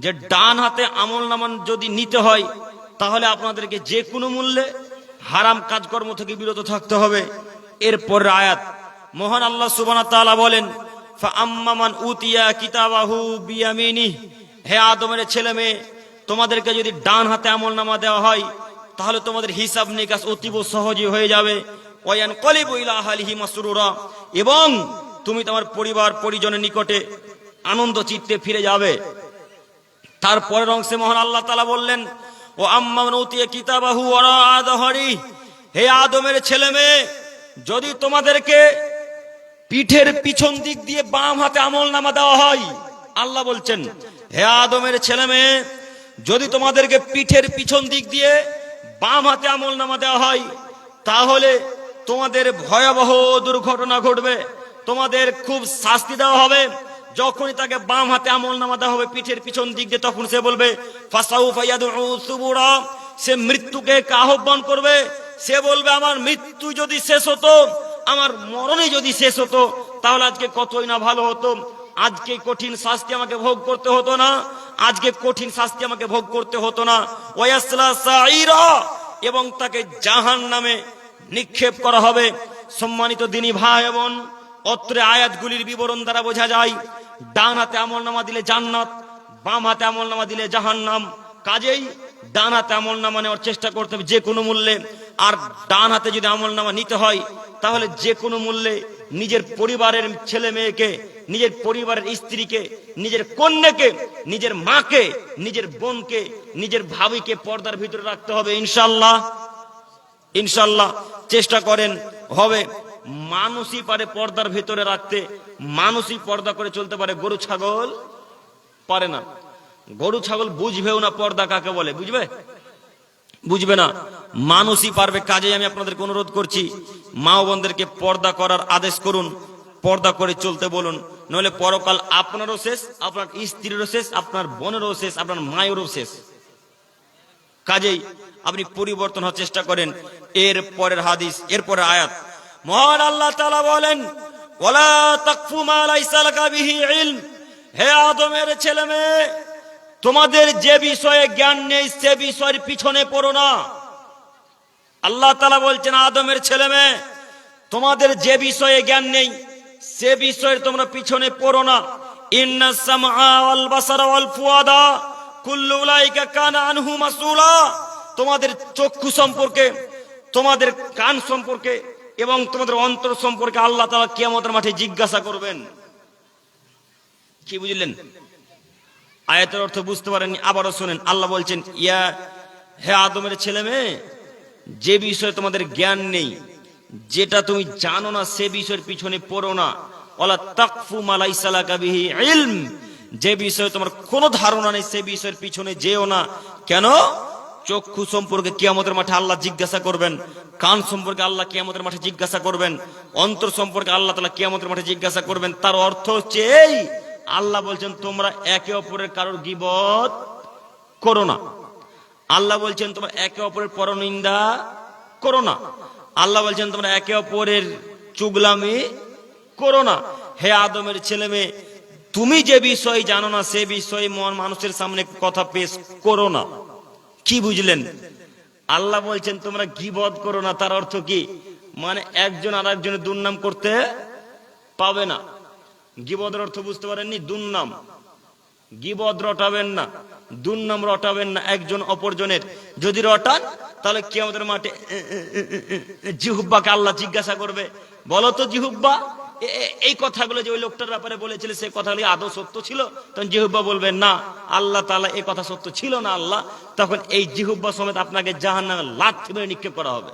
যে ডান হাতে আমলনামা যদি নিতে হয় তাহলে আপনাদেরকে যে কোনো মূল্যে হারাম কাজকর্ম থেকে বিরত থাকতে হবে। এরপর আয়াত মহান আল্লাহ সুবহানাহু ওয়া তাআলা বলেন, ফাআম্মা মান উতিয়া কিতাবাহু বিয়ামিনিহি, হে আদমের ছেলে মেয়ে, তোমাদেরকে যদি ডান হাতে আমলনামা দেওয়া হয় তাহলে তোমাদের হিসাব নিকাশ অতীব সহজে হয়ে যাবে। ওয়ায়ানকালিবু ইলা আহলিহি মাসরুরা, এবং তুমি তোমার পরিবার পরিজনের নিকটে আনন্দ চিত্তে ফিরে যাবে। তারপরের অংশে মহান আল্লাহ তাআলা বললেন, ও আম্মা মান উতিয়া কিতাবাহু ওয়ারা যাহরি, হে আদমের ছেলে মেয়ে, যদি তোমাদেরকে পিঠের পিছন দিক দিয়ে বাম হাতে আমলনামা দেওয়া হয়, আল্লাহ বলছেন, হে আদমের ছেলে মেয়ে, যদি তোমাদেরকে পিঠের পিছন দিক দিয়ে বাম হাতে আমলনামা দেওয়া হয় তাহলে তোমাদের ভয়াবহ দুর্ঘটনা ঘটবে, তোমাদের খুব শাস্তি দেওয়া হবে। যখনই তাকে বাম হাতে আমলনামা দেওয়া হবে পিঠের পিছন দিক দিয়ে, তখন সে বলবে ফাসাউফা ইয়াদউ সুবুরা, সে মৃত্যুকে আহ্বান করবে। সে বলবে, আমার মৃত্যু যদি শেষ হতো, আমার মরণে যদি শেষ হতো তাহলে আজকে কতই না ভালো হতো, আজকে কঠিন শাস্তি আমাকে ভোগ করতে হতো না, আজকে কঠিন শাস্তি আমাকে ভোগ করতে হতো না। ওয়াসলা সাইরা, এবং তাকে জাহান্নামে নিক্ষেপ করা হবে। সম্মানিত দিনী ভাই এবং অত্র আয়াতগুলির বিবরণ দ্বারা বোঝা যায় ডান হাতে আমলনামা দিলে জান্নাত, বাম হাতে আমলনামা দিলে জাহান্নাম। কাজেই ডান হাতে আমলনামা নেওয়ার চেষ্টা করতে হবে যে কোনো মূল্যে। আর ডান হাতে যদি আমলনামা নিতে হয় তাহলে যে কোনো মূল্যে নিজের পরিবারের ছেলে মেয়েকে, নিজের পরিবারের স্ত্রীকে, নিজের কন্যাকে, নিজের মাকে, নিজের বোনকে, নিজের ভাবিকে পর্দার ভিতরে রাখতে হবে। ইনশাআল্লাহ, ইনশাআল্লাহ চেষ্টা করেন, হবে। মানুষই পারে পর্দার ভিতরে রাখতে, মানুষই পর্দা করে চলতে পারে, গরু ছাগল পারে না। গরু ছাগল বুঝবেও না পর্দা কাকে বলে, বুঝবে? বুঝবে না, মানুষই পারবে। কাজেই আমি আপনাদেরকে অনুরোধ করছি, মা ও বোনদেরকে পর্দা করার আদেশ করুন, পর্দা করে চলতে বলুন, নইলে পরকাল আপনারও শেষ, আপনার স্ত্রীরও শেষ, আপনার বোনেরও শেষ, আপনার মায়েরও শেষ। কাজেই আপনি পরিবর্তন হওয়ার চেষ্টা করেন। এর পরের হাদিস, এর পরের আয়াত, মহান আল্লাহ তাআলা বলেন, ওয়ালা তাকফু মা লাইসা লাকা বিহি ইলম, হে আদমের ছেলে মেয়ে, তোমাদের যে বিষয়ে জ্ঞান নেই সে বিষয়ের পিছনে পড়ো না। আল্লাহ তাআলা বলছেন, আদমের ছেলে মেয়ে, তোমাদের যে বিষয়ে জ্ঞান নেই সে বিষয়ের তোমরা পিছনে পড়ো না। ইন্নাস সামআ ওয়াল বাসারা ওয়াল ফুয়াদা কুল্লু উলাইকা কানা আনহু মাসউলা, তোমাদের চক্ষু সম্পর্কে, তোমাদের কান সম্পর্কে এবং তোমাদের অন্তর সম্পর্কে আল্লাহ তাআলা কিয়ামতের মাঠে জিজ্ঞাসা করবেন। কি বুঝলেন? আয়াতের অর্থ বুঝতে পারেননি? আবারও শুনেন, আল্লাহ বলছেন, ইয়া, হে আদমের ছেলে মেয়ে, যে বিষয়ে তোমাদের জ্ঞান নেই, যেটা তুমি জানো না সে বিষয়ের পিছনে পড়ো না। ওয়ালা তাকফু মা লাইসা লাকা বিহি ইলম, যে বিষয়ে তোমার কোনো ধারণা নেই সে বিষয়ের পিছনে যেও না। কেন? চক্ষু সম্পর্কে কিয়ামতের মাঠে আল্লাহ জিজ্ঞাসা করবেন, কান সম্পর্কে আল্লাহ কিয়ামতের মাঠে জিজ্ঞাসা করবেন, অন্তর সম্পর্কে আল্লাহ তাআলা কিয়ামতের মাঠে জিজ্ঞাসা করবেন। তার অর্থ হচ্ছে এই, আল্লাহ বলছেন তোমরা একে অপরের কারোর গীবত করো না। আল্লাহ বলছেন তোমরা একে অপরের পরনিন্দা করো না। আল্লাহ বলছেন তোমরা একে অপরের চুগলামি করো না। হে আদমের ছেলে মেয়ে, তুমি যে বিষয় জানো না সে বিষয়ে মানুষের সামনে কথা পেশ করো না। কি বুঝলেন? আল্লাহ বলছেন তোমরা গীবত করো না, তার অর্থ কি? মানে একজন আর একজনের দুর্নাম করতে পাবে না। গীবতের অর্থ বুঝতে পারেননি? দুর্নাম, গীবত রটাবেন না, দুর্নাম রটাবেন না একজন অপরজনের। যদি রটান তাহলে কিয়ামতের মাঠে জিহ্বাকে আল্লাহ জিজ্ঞাসা করবে, বলো তো জিহ্বা, এই কথাগুলো যে ওই লোকটার ব্যাপারে বলেছিল সে কথাগুলি আদৌ সত্য ছিল? তখন জিহ্বা বলবে, না আল্লাহ তাআলা এই কথা সত্য ছিল না আল্লাহ। তখন এই জিহ্বা সমেত আপনাকে জাহান্নামে লাথি মেরে নিক্ষেপ করা হবে।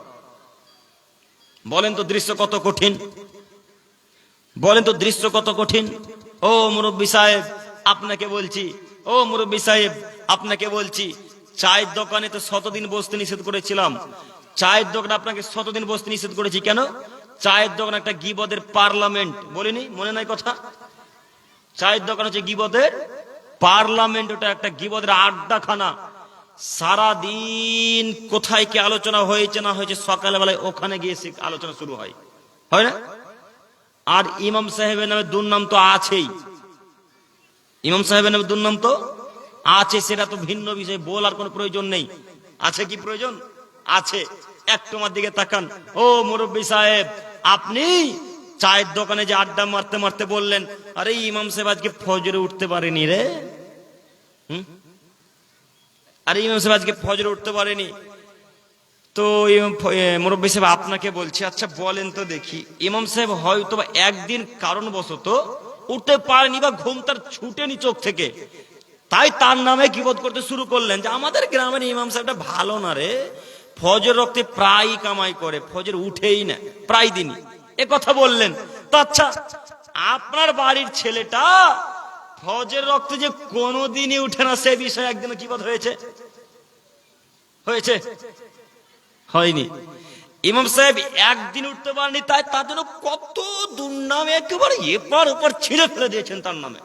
বলেন তো দৃশ্য কত কঠিন, বলেন তো দৃশ্য কত কঠিন। ও মুরব্বী সাহেব আপনাকে বলছি, ও মুরব্বী সাহেব আপনাকে বলছি, চায়ের দোকানে তো 100 দিন বসতে নিষেধ করেছিলাম। চায়ের দোকানে আপনাকে 100 দিন বসতে নিষেধ করেছি কেন? চায়ের দোকান একটা গীবতের পার্লামেন্ট, বলিনি? মনে নাই কথা? চায়ের দোকান হচ্ছে গীবতের পার্লামেন্ট, ওটা একটা গীবতের আড্ডাখানা। সারা দিন কোথায় কি আলোচনা হয়েছে না হয়েছে, সকালবেলায় ওখানে গিয়ে আলোচনা শুরু হয়, হয় না? আর ইমাম সাহেবের নামে দুর্নাম তো আছেই, ইমাম সাহেবের নামে দুর্নাম তো আছে, সেটা তো ভিন্ন বিষয়, বলার কোনো প্রয়োজন নেই। আছে কি প্রয়োজন? আছে। একটু আমার দিকে তাকান। ও মুরব্বী সাহেব, আপনি চায়ের দোকানে যে আড্ডা মারতে মারতে বললেন, আরে ইমাম সাহেব আজকে ফজরে উঠতে পারেনি রে। আরে ইমাম সাহেব আজকে ফজরে উঠতে পারেনি। তো মুরব্বী সাহেব আপনাকে বলছি, আচ্ছা বলেন তো দেখি, ইমাম সাহেব হয়তো বা একদিন কারণবশত উঠতে পারেনি বা ঘুম তার ছুটেনি চোখ থেকে, তাই তার নামে গীবত করতে শুরু করলেন যে আমাদের গ্রামের ইমাম সাহেবটা ভালো না রে, ফজর রক্তে প্রায় কামাই করে, ফজর উঠেই না প্রায় দিনই, এ কথা বললেন। তো আচ্ছা, আপনার বাড়ির ছেলেটা ফজর রক্তে যে কোনোদিনই উঠে না, সে বিষয়ে একদিন গীবত হয়েছে? হয়েছে? হয়নি। ইমাম সাহেব একদিন উঠতে পারেনি, তাই তার জন্য কত দুর্নাম একেবারে এপার ওপার ছিঁড়ে ফেলে দিয়েছেন তার নামে।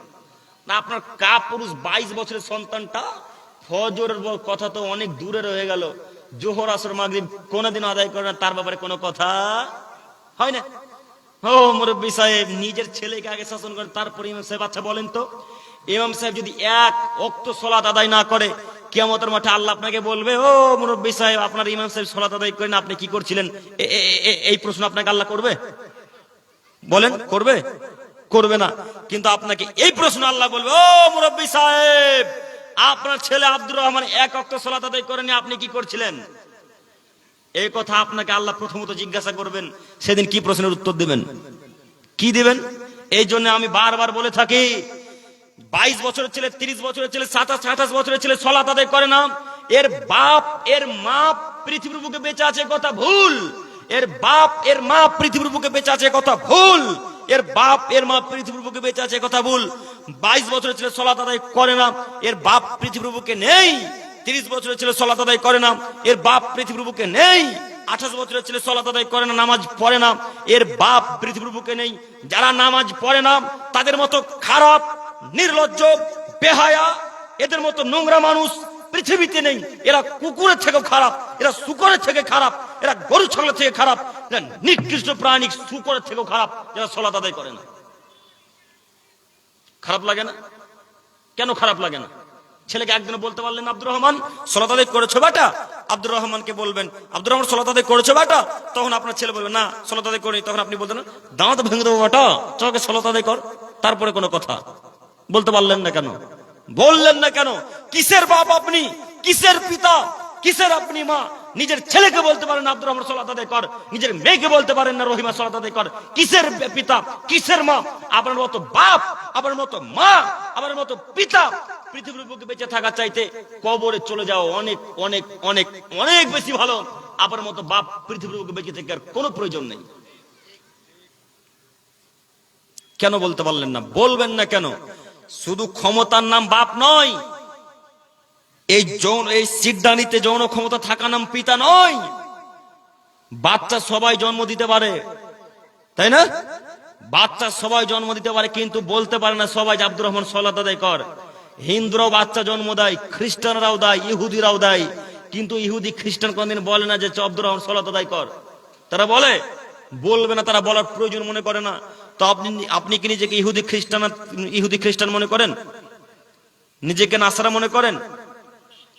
না, আপনার কাপুরুষ 22 বছরের সন্তানটা ফজরের কথা তো অনেক দূরে রয়ে গেল, জোহর আসর মাগরিব কোনোদিন আদায় করে না, তার ব্যাপারে কোনো কথা হয় না। ও মুরব্বী সাহেব, নিজের ছেলেকে আগে শাসন করেন, তারপরে ইমাম সাহেব। আচ্ছা বলেন তো, ইমাম সাহেব যদি এক ওয়াক্ত সালাত আদায় না করে, কিয়ামতের মাঠে আল্লাহ আপনাকে বলবে, ও মুরব্বী সাহেব, আপনার ইমাম সাহেব সালাত আদায় করেন, আপনি কি করছিলেন? এই প্রশ্ন আপনাকে আল্লাহ করবে? বলেন, করবে? করবে না। কিন্তু আপনাকে এই প্রশ্ন আল্লাহ বলবে, ও মুরব্বী সাহেব, আপনার ছেলে আব্দুর রহমান এক ওয়াক্ত সালাত আদায় করেনি, আপনি কি করছিলেন? এই কথা আপনাকে আল্লাহ প্রথমত জিজ্ঞাসা করবেন, সেদিন কি প্রশ্নের উত্তর দিবেন? কি দিবেন? এই জন্য আমি বারবার বলে থাকি, 22 বছরের ছেলে, 30 বছরের ছেলে, 27-28 বছরের ছেলে সালাত আদায় করে না, এর বাপ এর মা পৃথিবীর বুকে বেঁচে আছে কথা ভুল, এর বাপ এর মা পৃথিবীর বুকে বেঁচে আছে কথা ভুল, এর বাপ এর মা পৃথিবীর বুকে বেঁচে আছে কথা ভুল। 22 বছরের ছেলে সালাত আদায় করে না, এর বাপ পৃথিবীর বুকে নেই। 30 বছরের ছেলে সালাত আদায় করে না, এর বাপ পৃথিবীর বুকে নেই। 28 বছরের ছেলে সালাত আদায় করে না, নামাজ পড়ে না, এর বাপ পৃথিবীর বুকে নেই। যারা নামাজ পড়ে না, তাদের মতো খারাপ, নির্লজ্জ, বেহায়া, এদের মতো নোংরা মানুষ পৃথিবীতে নেই। এরা কুকুরের থেকেও খারাপ, এরা শূকরের থেকে খারাপ, এরা গরু ছাগলের থেকে খারাপ, এরা নিকৃষ্ট প্রাণী শূকরের থেকেও খারাপ, যারা সালাত আদায় করে না। খারাপ লাগে না? কেন খারাপ লাগে না? ছেলেকে একদিন বলতে পারলেন, আব্দুর রহমান সালাত আদায় করেছো বেটা? আব্দুর রহমানকে বলবেন, আব্দুর রহমান সালাত আদায় করেছো বেটা? তখন আপনার ছেলে বলবে, না সালাত আদায় করিনি। তখন আপনি বলতেন, দাঁত ভেঙে দেবো বেটা, তোকে সালাত আদায় কর। তারপরে কোনো কথা বলতে পারলেন না কেন? বললেন না কেন? কিসের বাপ আপনি? কিসের পিতা? কিসের আপনি মা? নিজের ছেলেকে বলতে পারেন আব্দুর রহমান সালাত আদায় কর, নিজের মেয়েকে বলতে পারেন না রহিমা সালাত আদায় কর। কিসের পিতা? কিসের মা? আপনার মতো বাপ, আপনার মতো মা, আপনার মতো পিতা পৃথিবীর বুকে বেঁচে থাকা চাইতে কবরে চলে যাও অনেক অনেক অনেক অনেক বেশি ভালো। আপনার মতো বাপ পৃথিবীর বুকে বেঁচে থাকার কোনো প্রয়োজন নেই। কেন বলতে পারলেন না? বলবেন না কেন? শুধু ক্ষমতার নাম বাপ নয়, এই সিদ্ধান্তে যৌন ক্ষমতা থাকা নাম পিতা নয়। বাচ্চা সবাই জন্ম দিতে পারে, তাই না? বাচ্চা সবাই জন্ম দিতে পারে, কিন্তু বলতে পারে না সবাই যে আব্দুর রহমান সালাত আদায় কর। হিন্দুরাও বাচ্চা জন্ম দেয়, খ্রিস্টানরাও দেয়, ইহুদিরাও দেয়, কিন্তু ইহুদি খ্রিস্টান কোনদিন বলে না যে আব্দুর রহমান সালাত আদায় কর। তারা বলে? বলবে না, তারা বলার প্রয়োজন মনে করে না। তো আপনি কি নিজেকে ইহুদি খ্রিস্টান মনে করেন? নিজেকে নাসারা মনে করেন?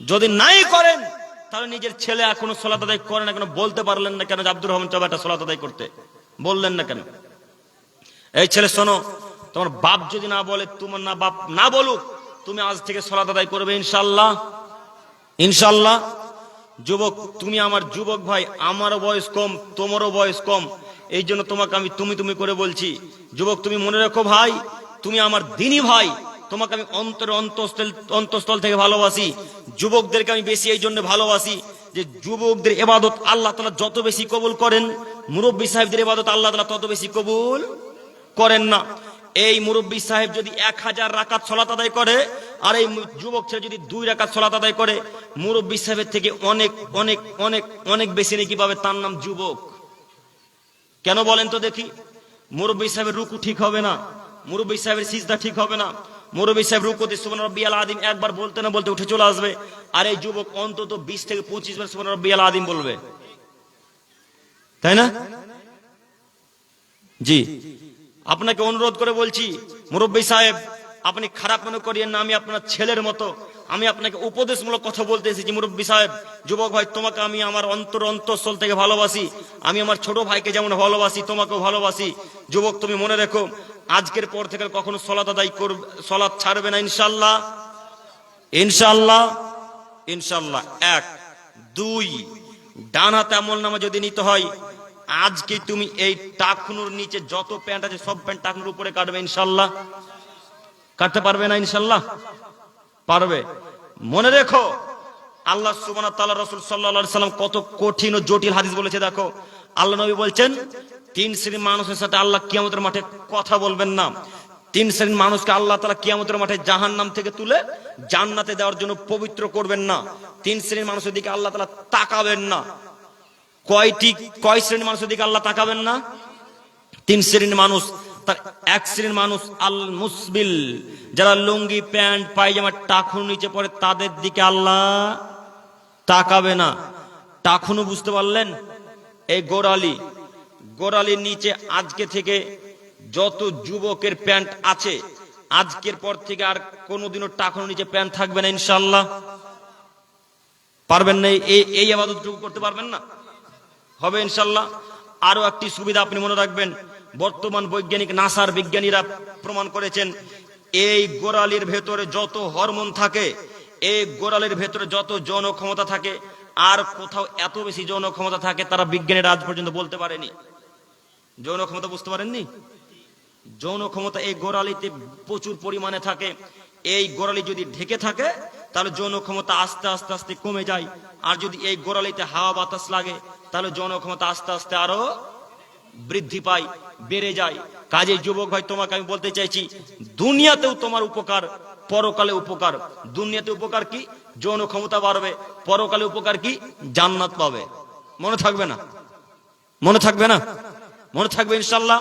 যদি নাই করেন, তাহলে নিজের ছেলে এখনো সালাত আদায় করে না কেন? বলতে পারলেন না কেন যে আব্দুর রহমান চাবাটা সালাত আদায় করতে? বললেন না কেন? এই ছেলে শোনো, তোমার বাপ যদি না বলে, তোমার না বাপ না বলুক, তুমি আজ থেকে সালাত আদায় করবে ইনশাআল্লাহ। ইনশাআল্লাহ। যুবক, তুমি আমার যুবক ভাই, আমারও বয়স কম, তোমারও বয়স কম, এই জন্য তোমাকে আমি তুমি করে বলছি। যুবক, তুমি মনে রাখো ভাই, তুমি আমার দিনী ভাই, তোমাকে আমি অন্তঃস্থল থেকে ভালোবাসি। যুবকদেরকে আমি বেশি এই জন্য ভালোবাসি যে যুবকদের ইবাদত আল্লাহ তাআলা যত বেশি কবুল করেন, মুরব্বী সাহেবদের ইবাদত আল্লাহ তাআলা তত বেশি কবুল করেন না। এই মুরব্বী সাহেব যদি 1000 রাকাত সালাত আদায় করে, আর এই যুবক ছেলে যদি 2 রাকাত সালাত আদায় করে, মুরব্বী সাহেবের থেকে অনেক অনেক অনেক অনেক বেশি নেকি পাবে। তার নাম যুবক। কেন বলেন তো দেখি? মুরব্বী সাহেবের রুকু ঠিক হবে না, মুরব্বী সাহেবের সিজদা ঠিক হবে না, মুরব্বী সাহেব রুকুতে সুবহান রাব্বিয়াল আযীম একবার বলতে না বলতে উঠে চলে আসবে, আর এই যুবক অন্তত 20 থেকে 25 বার সুবহান রাব্বিয়াল আযীম বলবে, তাই না? জি, আপনাকে অনুরোধ করে বলছি মুরব্বী সাহেব, আপনি খারাপ মনে করিয়েন না, আমি আপনার ছেলের মতো, আমি আপনাকে উপদেশমূলক কথা বলতে এসেছি। মুরব্বী সাহেব, যুবক ভাই, তোমাকে আমি আমার অন্তঃস্থল থেকে ভালোবাসি, আমি আমার ছোট ভাইকে যেমন ভালোবাসি তোমাকেও ভালোবাসি। যুবক, তুমি মনে রেখো, আজকের পর থেকে কখনো সালাত আদায় করবে, সালাত ছাড়বে না ইনশাআল্লাহ, ইনশাআল্লাহ, ইনশাআল্লাহ। 1 2, ডান হাতে আমল নামা যদি নিতে হয়, আজকে তুমি এই টাকনুর নিচে যত প্যান্ট আছে সব প্যান্ট টাকনুর উপরে কাটবে ইনশাআল্লাহ। কাটতে পারবে না ইনশাআল্লাহ? পারবে। মনে রেখো, আল্লাহ সুবহানাহু ওয়া তাআলা রাসূল সাল্লাল্লাহু আলাইহি সাল্লাম কত কঠিন ও জটিল হাদিস বলেছে দেখো। আল্লাহ নবী বলছেন 3 শ্রেণীর মানুষের সাথে আল্লাহ কিয়ামতের মাঠে কথা বলবেন না। 3 শ্রেণীর মানুষকে আল্লাহ তাআলা কিয়ামতের মাঠে জাহান্নাম থেকে তুলে জান্নাতে দেওয়ার জন্য পবিত্র করবেন না। 3 শ্রেণীর মানুষের দিকে আল্লাহ তাআলা তাকাবেন না। কয় শ্রেণীর মানুষের দিকে আল্লাহ তাকাবেন না? 3 শ্রেণীর মানুষ। তার 1 শ্রেণীর মানুষ আল মুসবিল, যারা লুঙ্গি প্যান্ট পায়জামা টাকুর নিচে পড়ে, তাদের দিকে আল্লাহ তাকাবে না। টাকুনো বুঝতে পারলেন? এই গোড়ালির নিচে আজকে থেকে যত যুবকের প্যান্ট আছে, আজকের পর থেকে আর কোনোদিনও টাকুনোর নিচে প্যান্ট থাকবে না ইনশাআল্লাহ। পারবেন না? এই ইবাদতটুকু করতে পারবেন না? হবে ইনশাআল্লাহ। আরো একটি সুবিধা আপনি মনে রাখবেন, বর্তমান বৈজ্ঞানিক নাসার বিজ্ঞানীরা প্রমাণ করেছেন, এই গোড়ালির ভেতরে যত হরমোন থাকে, এই গোড়ালির ভেতরে যত যৌন ক্ষমতা থাকে, আর কোথাও এত বেশি যৌন ক্ষমতা থাকে তারা বিজ্ঞানীরা আজ পর্যন্ত বলতে পারেনি। যৌন ক্ষমতা বুঝতে পারেননি? যৌন ক্ষমতা এই গোড়ালিতে প্রচুর পরিমাণে থাকে। এই গোড়ালি যদি ঢেকে থাকে তাহলে যৌন ক্ষমতা আস্তে আস্তে আস্তে কমে যায়, আর যদি এই গোড়ালিতে হাওয়া বাতাস লাগে তাহলে যৌন ক্ষমতা আস্তে আস্তে আরো বৃদ্ধি পায়, বেড়ে যায়। কাজে যুবক ভাই, তোমাকে আমি বলতে চাইছি, দুনিয়াতেও তোমার উপকার, পরকালে উপকার। দুনিয়াতে উপকার কি? যৌন ক্ষমতা বাড়বে। পরকালে উপকার কি? জান্নাত পাবে। মনে থাকবে না? মনে থাকবে না? মনে থাকবে ইনশাআল্লাহ।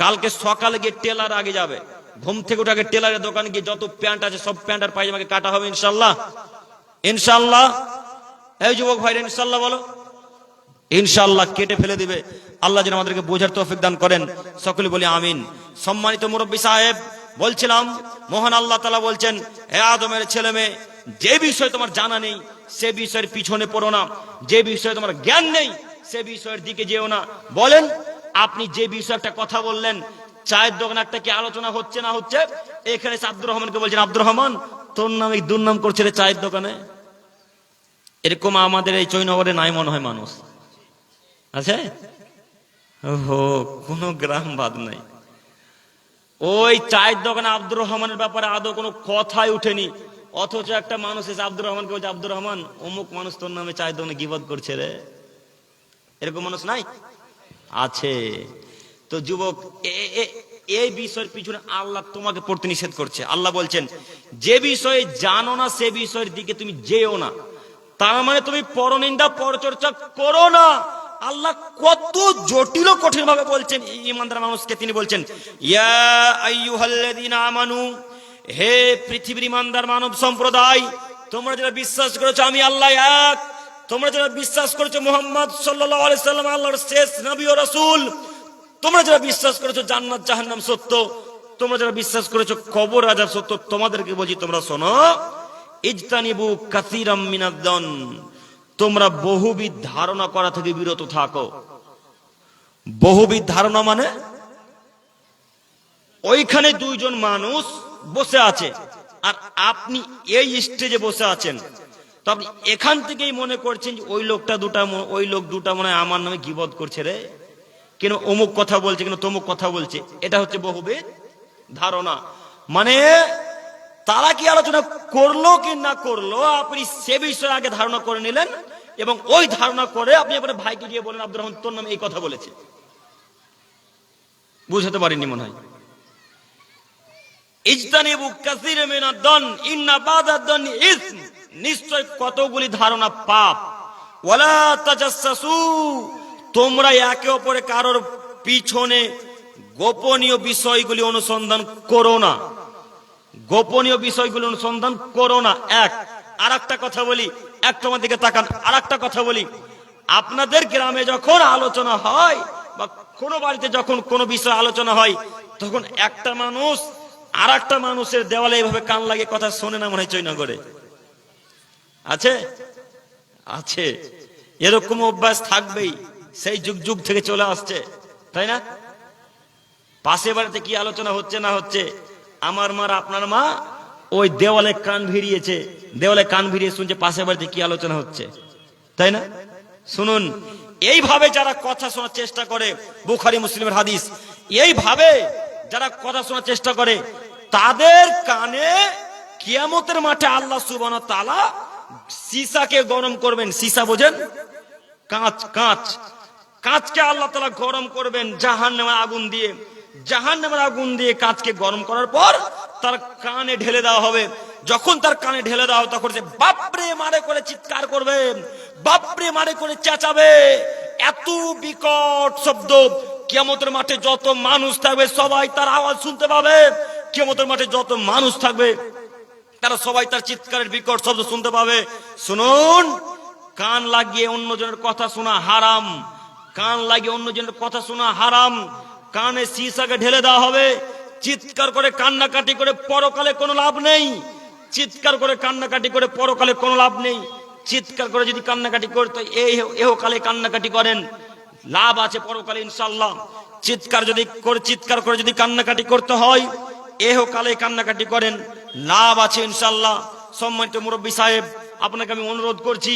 কালকে সকালে গিয়ে টেলার আগে যাবে, ঘুম থেকে উঠে আগে টেলারের দোকানে গিয়ে যত প্যান্ট আছে সব প্যান্ট আর পায়জামাকে কাটা হবে ইনশাআল্লাহ, ইনশাআল্লাহ। এই যুবক ভাইরা ইনশাআল্লাহ বলো। ইনশাআল্লাহ কেটে ফেলে দিবে। আল্লাহ যেন আমাদেরকে বোঝার তৌফিক দান করেন, সকলে বলি আমিন। সম্মানিত মুরব্বী সাহেব, বলছিলাম মহান আল্লাহ তাআলা বলছেন, হে আদমের ছেলে মেয়ে, যে বিষয় তোমার জানা নেই সে বিষয়ের পিছনে পড়ো না, যে বিষয়ে তোমার জ্ঞান নেই সে বিষয়ের দিকে যেও না। বলেন, আপনি যে বিষয়ে একটা কথা বললেন, চায়ের দোকানে একটা কি আলোচনা হচ্ছে না হচ্ছে, এখানে আব্দুর রহমানকে বলছেন, আব্দুর রহমান, তোর নামে দুর্নাম করছে রে চায়ের দোকানে। এরকম আমাদের এই চৈনগরে নাই মনে হয় মানুষ আছে? ওহো, কোন গ্রাম বাদ নাই। ওই চায়ের দোকানে আব্দুর রহমানের ব্যাপারে আদৌ কোনো কথাই উঠেনি, অথচ একটা মানুষ এসে আব্দুর রহমানকে বলছে, আব্দুর রহমান, অমুক মানুষ তোর নামে চায়ের দোকানে গীবত করছে রে। এরকম মানুষ নাই? আছে। তো যুবক, এই বিষয়ের পিছনে আল্লাহ তোমাকে পড়তে নিষেধ করছে। আল্লাহ বলছেন, যে বিষয়ে জানো না সে বিষয়ের দিকে তুমি যেও না। তার মানে তুমি পরনিন্দা পরচর্চা করো না। আল্লাহ কত জটিল ও কঠিন ভাবে বলছেন ঈমানদার মানুষকে। তিনি বলছেন, ইয়া আইয়ুহাল্লাযীনা আমানু, হে পৃথিবীর ঈমানদার মানব সম্প্রদায়, তোমরা যারা বিশ্বাস করেছো আমি আল্লাহ এক, তোমরা যারা বিশ্বাস করেছো মুহাম্মদ সাল্লাল্লাহু আলাইহি সাল্লাম আল্লাহর শেষ নবী ও রাসূল, তোমরা যারা বিশ্বাস করেছো জান্নাত জাহান্নাম সত্য, তোমরা যারা বিশ্বাস করেছো কবর আযাব সত্য, তোমাদেরকে বলছি তোমরা শোনো, ইজতানিবু কাসীরাম মিনাদ-দন, তোমরা বহুবিধ ধারণা করা থেকে বিরত থাকো। বহুবিধ ধারণা মানে ওইখানে দুইজন মানুষ বসে আছে আর আপনি এই স্টেজে বসে আছেন, তো আপনি এখান থেকেই মনে করছেন যে ওই লোক দুটা মনে হয় আমার নামে গীবত করছে রে, কেন অমুক কথা বলছে, কেন তমুক কথা বলছে। এটা হচ্ছে বহুবিধ ধারণা। মানে তারা কি আলোচনা করলো কি না করলো, আপনি সে বিষয়ে আগে ধারণা করে নিলেন এবং ওই ধারণা করে আপনি আপনার ভাইকে গিয়ে বলেন, আব্দুর রহমান তোর নামে এই কথা বলেছে। বুঝাতে পারিনি মনে হয়। ইজতানিবু কাসীরাম মিনাদ-দন ইন্না বা'দাদ-দন্নি ইসম, নিশ্চয় কতগুলি ধারণা পাপ। ওয়ালা তাজাসসু, তোমরা একে অপরে কারোর পিছনে গোপনীয় বিষয়গুলি অনুসন্ধান করো না। গোপনীয় বিষয়গুলো অনুসন্ধান করো না। এক, আর একটা কথা বলি, একটু আমার দিকে তাকান, আর একটা কথা বলি, আপনাদের গ্রামে যখন আলোচনা হয় বা কোনো বাড়িতে যখন কোনো বিষয় আলোচনা হয়, তখন একটা মানুষ আর একটা মানুষের দেওয়ালে এইভাবে কান লাগিয়ে কথা শোনে না, মনে হয় চৈনগরে আছে? আছে। এরকম অভ্যাস থাকবেই, সেই যুগ যুগ থেকে চলে আসছে, তাই না? পাশে বাড়িতে কি আলোচনা হচ্ছে না হচ্ছে, আমার মা আপনার মা ওই দেওয়ালে কান ভিড়িয়েছে, দেওয়ালে কান ভিড়িয়ে শুনছে পাশে বাড়িতে কি আলোচনা হচ্ছে, তাই না? শুনুন, এইভাবে যারা কথা শোনার চেষ্টা করে, বুখারী মুসলিমের হাদিস, এইভাবে যারা কথা শোনার চেষ্টা করে তাদের কানে কিয়ামতের মাঠে আল্লাহ সুবহানাহু ওয়া তাআলা সীসাকে গরম করবেন। সীসা বোঝেন? কাঁচ, কাঁচ, কাঁচকে আল্লাহ তাআলা গরম করবেন জাহান্নামের আগুন দিয়ে। জাহান্নামের আগুন দিয়ে কাঁচকে গরম করার পর তার কানে ঢেলে দেওয়া হবে। যখন তার কানে ঢেলে দেওয়া হবে তখন সে বাপরে মারে করে চিৎকার করবে, বাপরে মারে করে চেঁচাবে। এত বিকট শব্দ, কিয়ামতের মাঠে যত মানুষ থাকবে সবাই তার আওয়াজ শুনতে পাবে। কিয়ামতের মাঠে যত মানুষ থাকবে তারা সবাই তার চিৎকারের বিকট শব্দ শুনতে পাবে। শুনুন, কান লাগিয়ে অন্যজনের কথা শোনা হারাম, কান লাগিয়ে অন্যজনের কথা শোনা হারাম। কানে সীসাকে ঢেলে দেওয়া হবে। চিৎকার করে কান্নাকাটি করে পরকালে কোনো লাভ নেই। চিৎকার করে কান্নাকাটি করে পরকালে কোনো লাভ নেই। চিৎকার করে যদি কান্নাকাটি করতে এহকালে কান্নাকাটি করেন, লাভ আছে পরকালে ইনশাআল্লাহ। চিৎকার করে যদি কান্নাকাটি করতে হয়, এহকালে কান্নাকাটি করেন, লাভ আছে ইনশাআল্লাহ। সম্মানিত মুরব্বী সাহেব, আপনাকে আমি অনুরোধ করছি,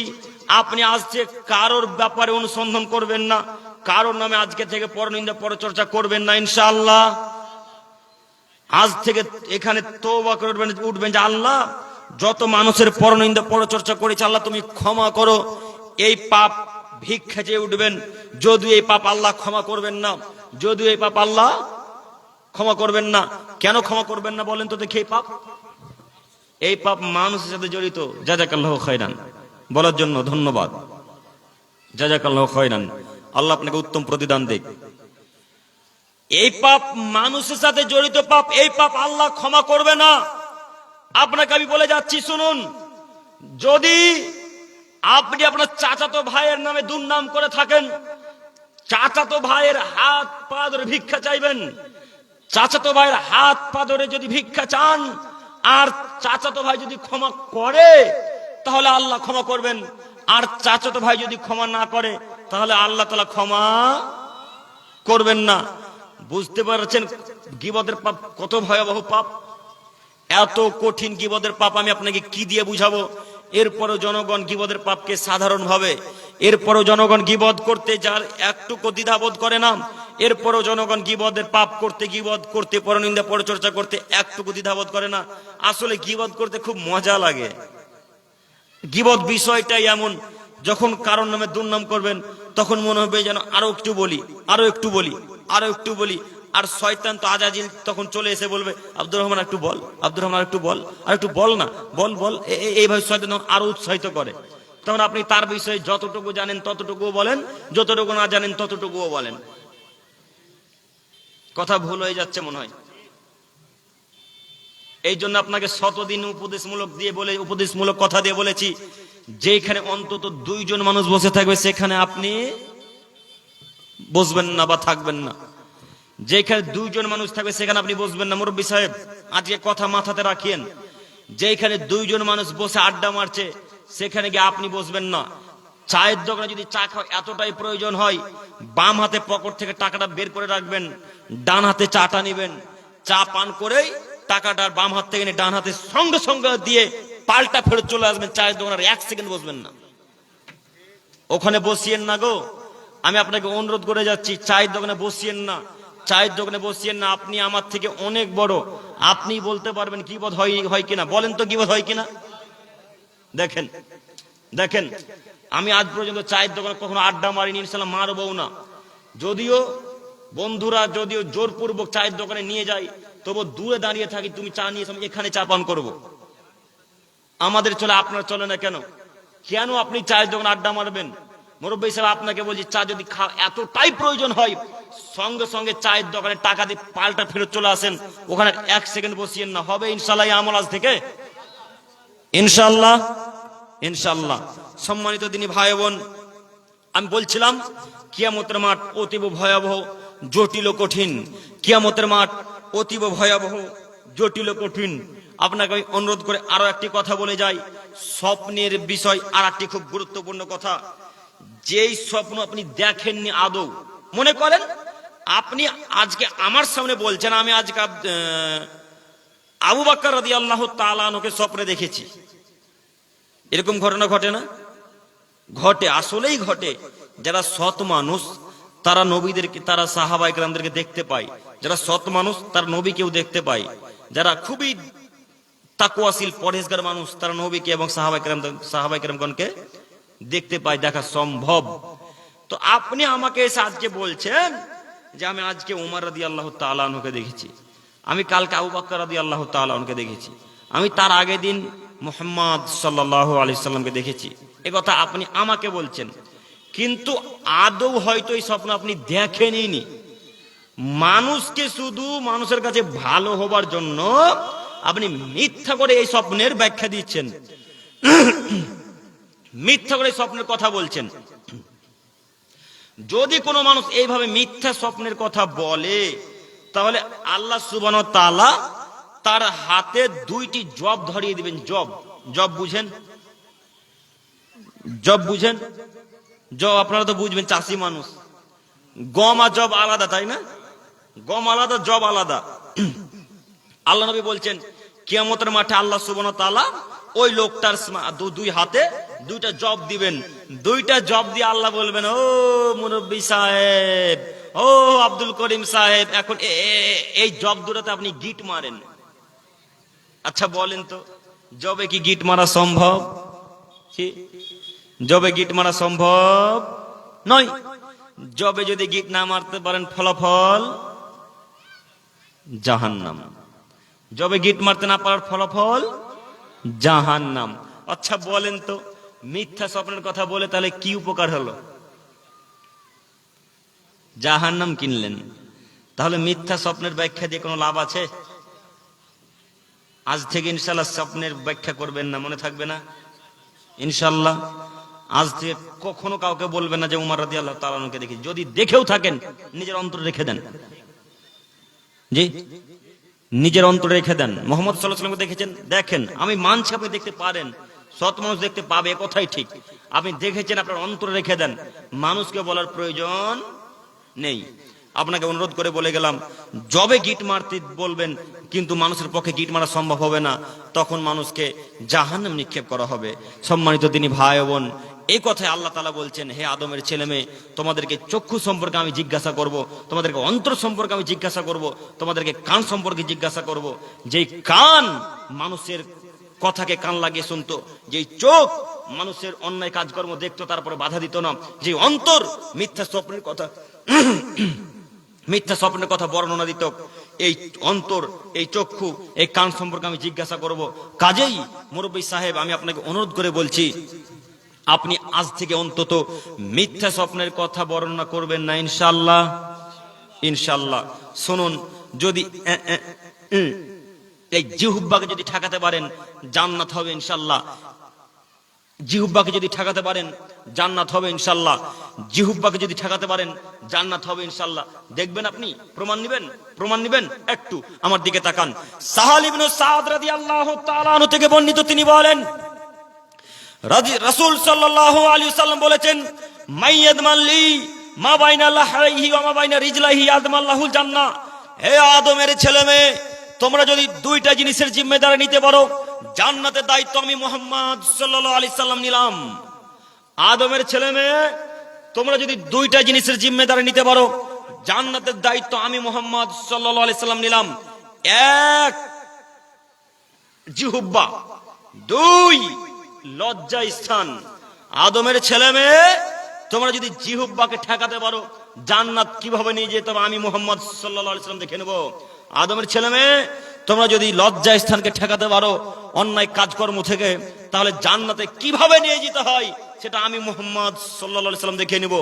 আপনি আজকে কারোর ব্যাপারে অনুসন্ধান করবেন না, কারোর নামে আজকে থেকে পরনিন্দা পরচর্চা করবেন না ইনশাআল্লাহ। আজ থেকে এখানে তওবা করে উঠবেন যে আল্লাহ, যত মানুষের পরনিন্দা পরচর্চা করেছে আল্লাহ তুমি ক্ষমা করো। এই পাপ ভিক্ষা চেয়ে উঠবেন। যদিও এই পাপ আল্লাহ ক্ষমা করবেন না, যদিও এই পাপ আল্লাহ ক্ষমা করবেন না। কেন ক্ষমা করবেন না বলেন তো দেখি? এই পাপ মানুষের সাথে জড়িত। জাযাকাল্লাহু খায়রান বলার জন্য ধন্যবাদ। জাযাকাল্লাহু খায়রান, আল্লাহ আপনাকে উত্তম প্রতিদান দেখ। এই পাপ মানুষের সাথে জড়িত পাপ, এই পাপ আল্লাহ ক্ষমা করবে না। আপনাকে আমি বলে যাচ্ছি, শুনুন, যদি আপনি আপনার চাচাতো ভাইয়ের নামে দুর্নাম করে থাকেন, চাচাতো ভাইয়ের হাত পা ধরে ভিক্ষা চাইবেন, চাচাতো ভাইয়ের হাত পা ধরে যদি ভিক্ষা চান, আর চাচাতো ভাই যদি ক্ষমা করে তাহলে আল্লাহ ক্ষমা করবেন। আর চাচাতো ভাই যদি ক্ষমা না করে তাহলে আল্লাহ তাআলা ক্ষমা করবেন না। বুঝতে পারছেন গীবতের পাপ কত ভয়াবহ পাপ? এত কঠিন গীবতের পাপ আমি আপনাকে কি দিয়ে বুঝাবো? এরপরও জনগণ গীবতের পাপকে সাধারণ ভাবে, এরপরও জনগণ গীবত করতে যার একটুকু দ্বিধাবোধ করে না, এরপরও জনগণ গীবতের পাপ করতে, গীবত করতে, পরনিন্দা পরচর্চা করতে একটুকু দ্বিধাবোধ করে না। আসলে গীবত করতে খুব মজা লাগে। গীবত বিষয়টাই এমন, যখন কারোর নামে দুর্নাম করবেন তখন মনে হবে যেন আরো একটু বলি, আরো একটু বলি, আরো একটু বলি। আর শয়তান তো আজাজিল তখন চলে এসে বলবে, আব্দুর রহমান একটু বল, আব্দুর রহমান একটু বল, আর একটু বল না, বল বল। এইভাবে শয়তান আরো উৎসাহিত করে। তখন আপনি তার বিষয়ে যতটুকু জানেন ততটুকুও বলেন, যতটুকু না জানেন ততটুকুও বলেন। কথা ভুল হয়ে যাচ্ছে মনে হয়। এই জন্য আপনাকে শতদিন উপদেশমূলক কথা দিয়ে বলেছি, যেখানে অন্তত 2 জন মানুষ বসে থাকবে সেখানে আপনি বসবেন না বা থাকবেন না। যেখানে 2 জন মানুষ থাকবে সেখানে আপনি বসবেন না। মুরব্বী সাহেব, আজকে কথা মাথাতে রাখেন, যেখানে 2 জন মানুষ বসে আড্ডা মারছে সেখানে গিয়ে আপনি বসবেন না। চায়ের দোকানে যদি চা খাওয়া এতটাই প্রয়োজন হয়, বাম হাতে পকেট থেকে টাকাটা বের করে রাখবেন, ডান হাতে চাটা নেবেন, চা পান করেই টাকাটা বাম হাত থেকে ডান হাতে সঙ্গে সঙ্গে দিয়ে পাল্টা ফেরত চলে আসবেন। চায়ের দোকানে 1 সেকেন্ড বসবেন না, ওখানে বসিয়েন না গো। আমি আপনাকে অনুরোধ করে যাচ্ছি, চায়ের দোকানে বসিয়েন না, চায়ের দোকানে বসিয়েন না। আপনি আমার থেকে অনেক বড়, আপনি বলতে পারবেন গীবত হয় কিনা। বলেন তো গীবত হয় কিনা? দেখেন দেখেন, আমি আজ পর্যন্ত চায়ের দোকানে কখনো আড্ডা মারিনি, ইনশাআল্লাহ মারবও না। যদিও বন্ধুরা যদিও জোরপূর্বক চায়ের দোকানে নিয়ে যায়, তবু দূরে দাঁড়িয়ে থাকি, তুমি চা নিয়ে এখানে চা পান করবো। আমাদের চলে, আপনার চলে না কেন? কেন আপনি চায়ের দোকানে আড্ডা মারবেন? মুরব্বী সাহেব, আপনাকে বলছি, চা যদি এতটাই প্রয়োজন হয় সঙ্গে সঙ্গে চায়ের দোকানে টাকা দিয়ে পাল্টা ফেরত চলে আসেন, ওখানে 1 সেকেন্ড বসিয়েন না। হবে ইনশাআল্লাহ এই আমল আজ থেকে, ইনশাআল্লাহ ইনশাআল্লাহ। সম্মানিত দিনী ভাই বোন, আমি বলছিলাম কিয়ামতের মাঠ অতীব ভয়াবহ, জটিল ও কঠিন। কিয়ামতের মাঠ অতীব ভয়াবহ, জটিল ও কঠিন। আপনাকে আমি অনুরোধ করে আরো একটি কথা বলে যাই। স্বপ্নের বিষয় আর একটি খুব গুরুত্বপূর্ণ কথা। যেই স্বপ্ন আপনি দেখেননি আদৌ, মনে করেন আপনি আজকে আমার সামনে বলছেন আমি আজকে আবু বকর রাদিয়াল্লাহু তাআলা আনহুকে স্বপ্নে দেখেছি, এরকম ঘটনা ঘটে না? ঘটে, আসলেই ঘটে। যারা সৎ মানুষ তারা নবীদেরকে, তারা সাহাবায়ে কেরামদেরকে দেখতে পায়। যারা সৎ মানুষ তারা নবীকেও দেখতে পায়। যারা খুবই তাকওয়াশীল পরহেজগার মানুষ তারা নবীকে এবং সাহাবায়ে কেরামগণকে দেখতে পায়, দেখা সম্ভব। তো আপনি আমাকে এসে আজকে বলছেন যে আমি আজকে উমর রাদিয়াল্লাহু তাআলা আনহুকে দেখেছি, আমি কালকে আবু বকর রাদিয়াল্লাহু তাআলা আনহুকে দেখেছি, আমি তার আগের দিন মুহাম্মদ সাল্লাল্লাহু আলাইহি সাল্লামকে দেখেছি। এ কথা আপনি আমাকে বলছেন, কিন্তু আদৌ হয়তো এই স্বপ্ন আপনি দেখেনইনি। মানুষকে শুধু মানুষের কাছে ভালো হবার জন্য আপনি মিথ্যা করে এই স্বপ্নের ব্যাখ্যা দিচ্ছেন, মিথ্যা করে স্বপ্নের কথা বলছেন। যদি কোনো মানুষ এইভাবে মিথ্যা স্বপ্নের কথা বলে, তাহলে আল্লাহ সুবহানাহু ওয়া তাআলা তার হাতে 2টি জব ধরিয়ে দিবেন। জব বুঝেন? জব বুঝেন? জব আপনারা তো বুঝবেন, চাষি মানুষ। গম আর জব আলাদা, তাই না? গম আলাদা, জব আলাদা। আল্লাহ নবী বলছেন কিয়ামতের মাঠে আল্লাহ সুবহানাহু ওয়া তাআলা ওই লোকটার 2 হাতে 2টা জব দিবেন। 2টা জব দিয়ে আল্লাহ বলবেন, ও মুরব্বী সাহেব, ও আব্দুল করিম সাহেব, এখন এই জব দুটাতে আপনি গিট মারেন। আচ্ছা বলেন তো, জবে কি গিট মারা সম্ভব? জবে গিট মারা সম্ভব নয়। জবে যদি গিট না মারতে পারেন, ফলাফল জাহান্নাম। জবে গিট মারতে না পারার ফলাফল জাহান্নাম। আচ্ছা বলেন তো, মিথ্যা স্বপ্নের কথা বলে তাহলে কি উপকার হলো? জাহান্নাম কিনলেন। তাহলে মিথ্যা স্বপ্নের ব্যাখ্যা দিয়ে কোনো লাভ আছে? আজ থেকে ইনশাআল্লাহ স্বপ্নের ব্যাখ্যা করবেন না, মনে থাকবে না ইনশাআল্লাহ। আজ থেকে কখনো কাউকে বলবেন না যে উমর রাদিয়াল্লাহু তাআলা আনহুকে দেখি। যদি দেখেও থাকেন নিজের অন্তরে রেখে দেন, জি নিজের অন্তরে রেখে দেন। মুহাম্মদ সাল্লাল্লাহু আলাইহি ওয়াসাল্লামকে দেখেছেন, দেখেন, আমি মানছি আপনি দেখতে পারেন, সৎ মানুষ দেখতে পাবে, এ কথাই ঠিক। আপনি দেখেছেন, আপনার অন্তরে রেখে দেন, মানুষকে বলার প্রয়োজন নেই। আপনাকে অনুরোধ করে বলে গেলাম, জবে গিট মারতে বলবেন কিন্তু মানুষের পক্ষে গিট মারা সম্ভব হবে না, তখন মানুষকে জাহান্নামে নিক্ষেপ করা হবে। সম্মানিত দিনী ভাই বোন, এই কথায় আল্লাহ তাআলা বলছেন, হে আদমের ছেলে মেয়ে, তোমাদেরকে চক্ষু সম্পর্কে আমি জিজ্ঞাসা করব, তোমাদেরকে অন্তর সম্পর্কে আমি জিজ্ঞাসা করব, তোমাদেরকে কান সম্পর্কে জিজ্ঞাসা করব। যেই কান মানুষের কথাকে কান লাগিয়ে শুনতো, যেই চোখ মানুষের অন্যায় কাজকর্ম দেখতো তারপরে বাধা দিত না, যে অন্তর মিথ্যা স্বপ্নের কথা বর্ণনা দিত, এই অন্তর, এই চক্ষু, এই কান সম্পর্কে আমি জিজ্ঞাসা করব। কাজেই মুরব্বী সাহেব, আমি আপনাকে অনুরোধ করে বলছি, আপনি আজ থেকে অন্তত মিথ্যা স্বপ্নের কথা বর্ণনা করবেন না ইনশাআল্লাহ। ইনশাআল্লাহ। শুনুন, যদি এই জিহ্বাকে যদি ঠেকাতে পারেন জান্নাত হবে ইনশাআল্লাহ। জিহ্বাকে যদি ঠেকাতে পারেন জান্নাত হবে ইনশাআল্লাহ। জিহ্বাকে যদি ঠেকাতে পারেন জান্নাত হবে ইনশাআল্লাহ। দেখবেন আপনি, প্রমাণ নিবেন। একটু আমার দিকে তাকান। সাহাল ইবনে সাদ রাদিয়াল্লাহু তাআলা আনহু থেকে বর্ণিত, তিনি বলেন, রাসূল সাল্লাল্লাহু আলাইহি ওয়াসাল্লাম বলেছেন, মাইয়াদমান লি মা বাইনা লাহইহি ওয়া মা বাইনা রিজলাইহি আদমান লাহুল জান্নাহ। হে আদমের ছেলে মেয়ে, তোমরা যদি 2টা জিনিসের জিম্মেদারি নিতে পারো, জান্নাতের দায়িত্ব আমি মুহাম্মদ সাল্লাল্লাহু আলাইহি সাল্লাম নিলাম। আদমের ছেলে মেয়ে, তোমরা যদি 2টা জিনিসের জিম্মেদারি নিতে পারো, জান্নাতের দায়িত্ব আমি মুহাম্মদ সাল্লাল্লাহু আলাইহি সাল্লাম নিলাম। 1 জিহ্বা, 2 লজ্জা স্থান। আদমের ছেলে মেয়ে, তোমরা যদি জিহ্বাকে ঠেকাতে পারো, জান্নাত কিভাবে নিয়ে যেতে হবে আমি মুহাম্মদ সাল্লাল্লাহু আলাইহি সাল্লাম দেখে নেব। আদমের ছেলে মেয়ে, তোমরা যদি লজ্জা স্থানকে ঠেকাতে পারো অন্যায় কাজকর্ম থেকে, তাহলে জান্নাতে কিভাবে নিয়ে যেতে হয় সেটা আমি মুহাম্মদ সাল্লাল্লাহু আলাইহি সাল্লাম দেখে নেব।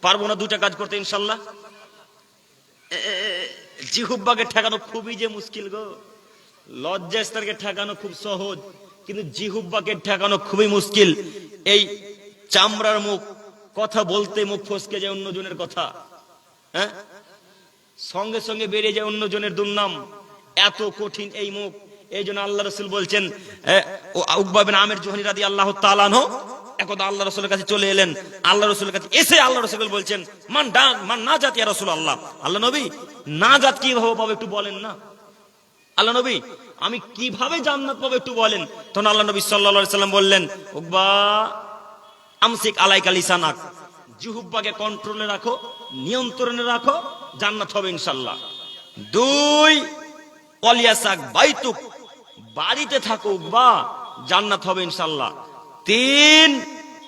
পারবো না 2টা কাজ করতে ইনশাআল্লাহ? জিহুব্বাকে ঠেকানো খুবই যে মুশকিল গো। লজ্জাস্থানকে ঠেকানো খুব সহজ, কিন্তু জিহুব্বাকে ঠেকানো খুবই মুশকিল। এই চামড়ার মুখ, কথা বলতে মুখ ফসকে যায় অন্যজনের কথা, হ্যাঁ, সঙ্গে সঙ্গে বেরিয়ে যায় অন্যজনের দুর্নাম, এত কঠিন এই মুখ। এই জন্য আল্লাহ রসুল বলছেন, উকবা বিন আমির জুহনি রাদিয়াল্লাহু তাআলা আনহু একদা আল্লাহ রসুলের কাছে চলে এলেন। আল্লাহ রসুলের কাছে এসে আল্লাহ রসুল বলছেন, মান নাজাত ইয়া রাসূলুল্লাহ, আল্লাহ নবী নাজাত কিভাবে পাবো একটু বলেন না। আল্লাহ নবী আমি কিভাবে জান্নাত পাবো একটু বলেন। তখন আল্লাহ নবী সাল্লাল্লাহু আলাইহি সাল্লাম বললেন, উকবা আমসিক আলাইকা লিসানাক, জিহ্বাকে কন্ট্রোলে রাখো, নিয়ন্ত্রণে রাখো, জান্নাত হবে ইনশাআল্লাহ। 2 ওয়ালিয়াসাক বাইতুক, বাড়িতে থাকো উকবা, জান্নাত হবে ইনশাআল্লাহ। 3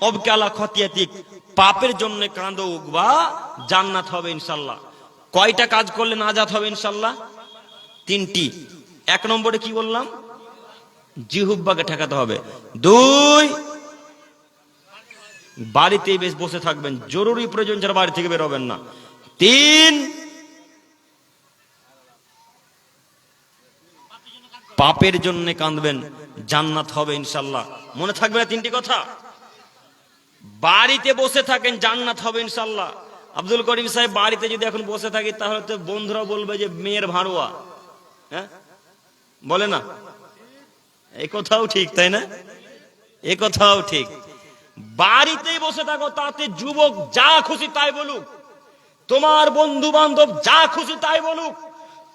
অবকালা খতিয়াতিক, পাপের জন্য কাঁদো উকবা, জান্নাত হবে ইনশাআল্লাহ। কয়টা কাজ করলে নাজাত হবে ইনশাআল্লাহ? 3টি। 1 নম্বরে কি বললাম? জিহ্বাকে ঠেকাতে হবে। 2 বাড়িতেই বেশ বসে থাকবেন, জরুরি প্রয়োজন ছাড়া বাড়ি থেকে বের হবেন না। 3 পাপের জন্য কাঁদবেন, জান্নাত হবে ইনশাআল্লাহ। মনে থাকবে না 3টি কথা? বাড়িতে বসে থাকেন, জান্নাত হবে ইনশাআল্লাহ। আব্দুল করিম সাহেব বাড়িতে যদি এখন বসে থাকি, তাহলে তো বন্ধুরা বলবে যে মেয়ের ভাড়ুয়া, হ্যাঁ, বলে না? এই কথাও ঠিক, তাই না? এই কথাও ঠিক। বাড়িতেই বসে থাকো, তাতে যুবক যা খুশি তাই বলুক, তোমার বন্ধু বান্ধব যা খুশি তাই বলুক,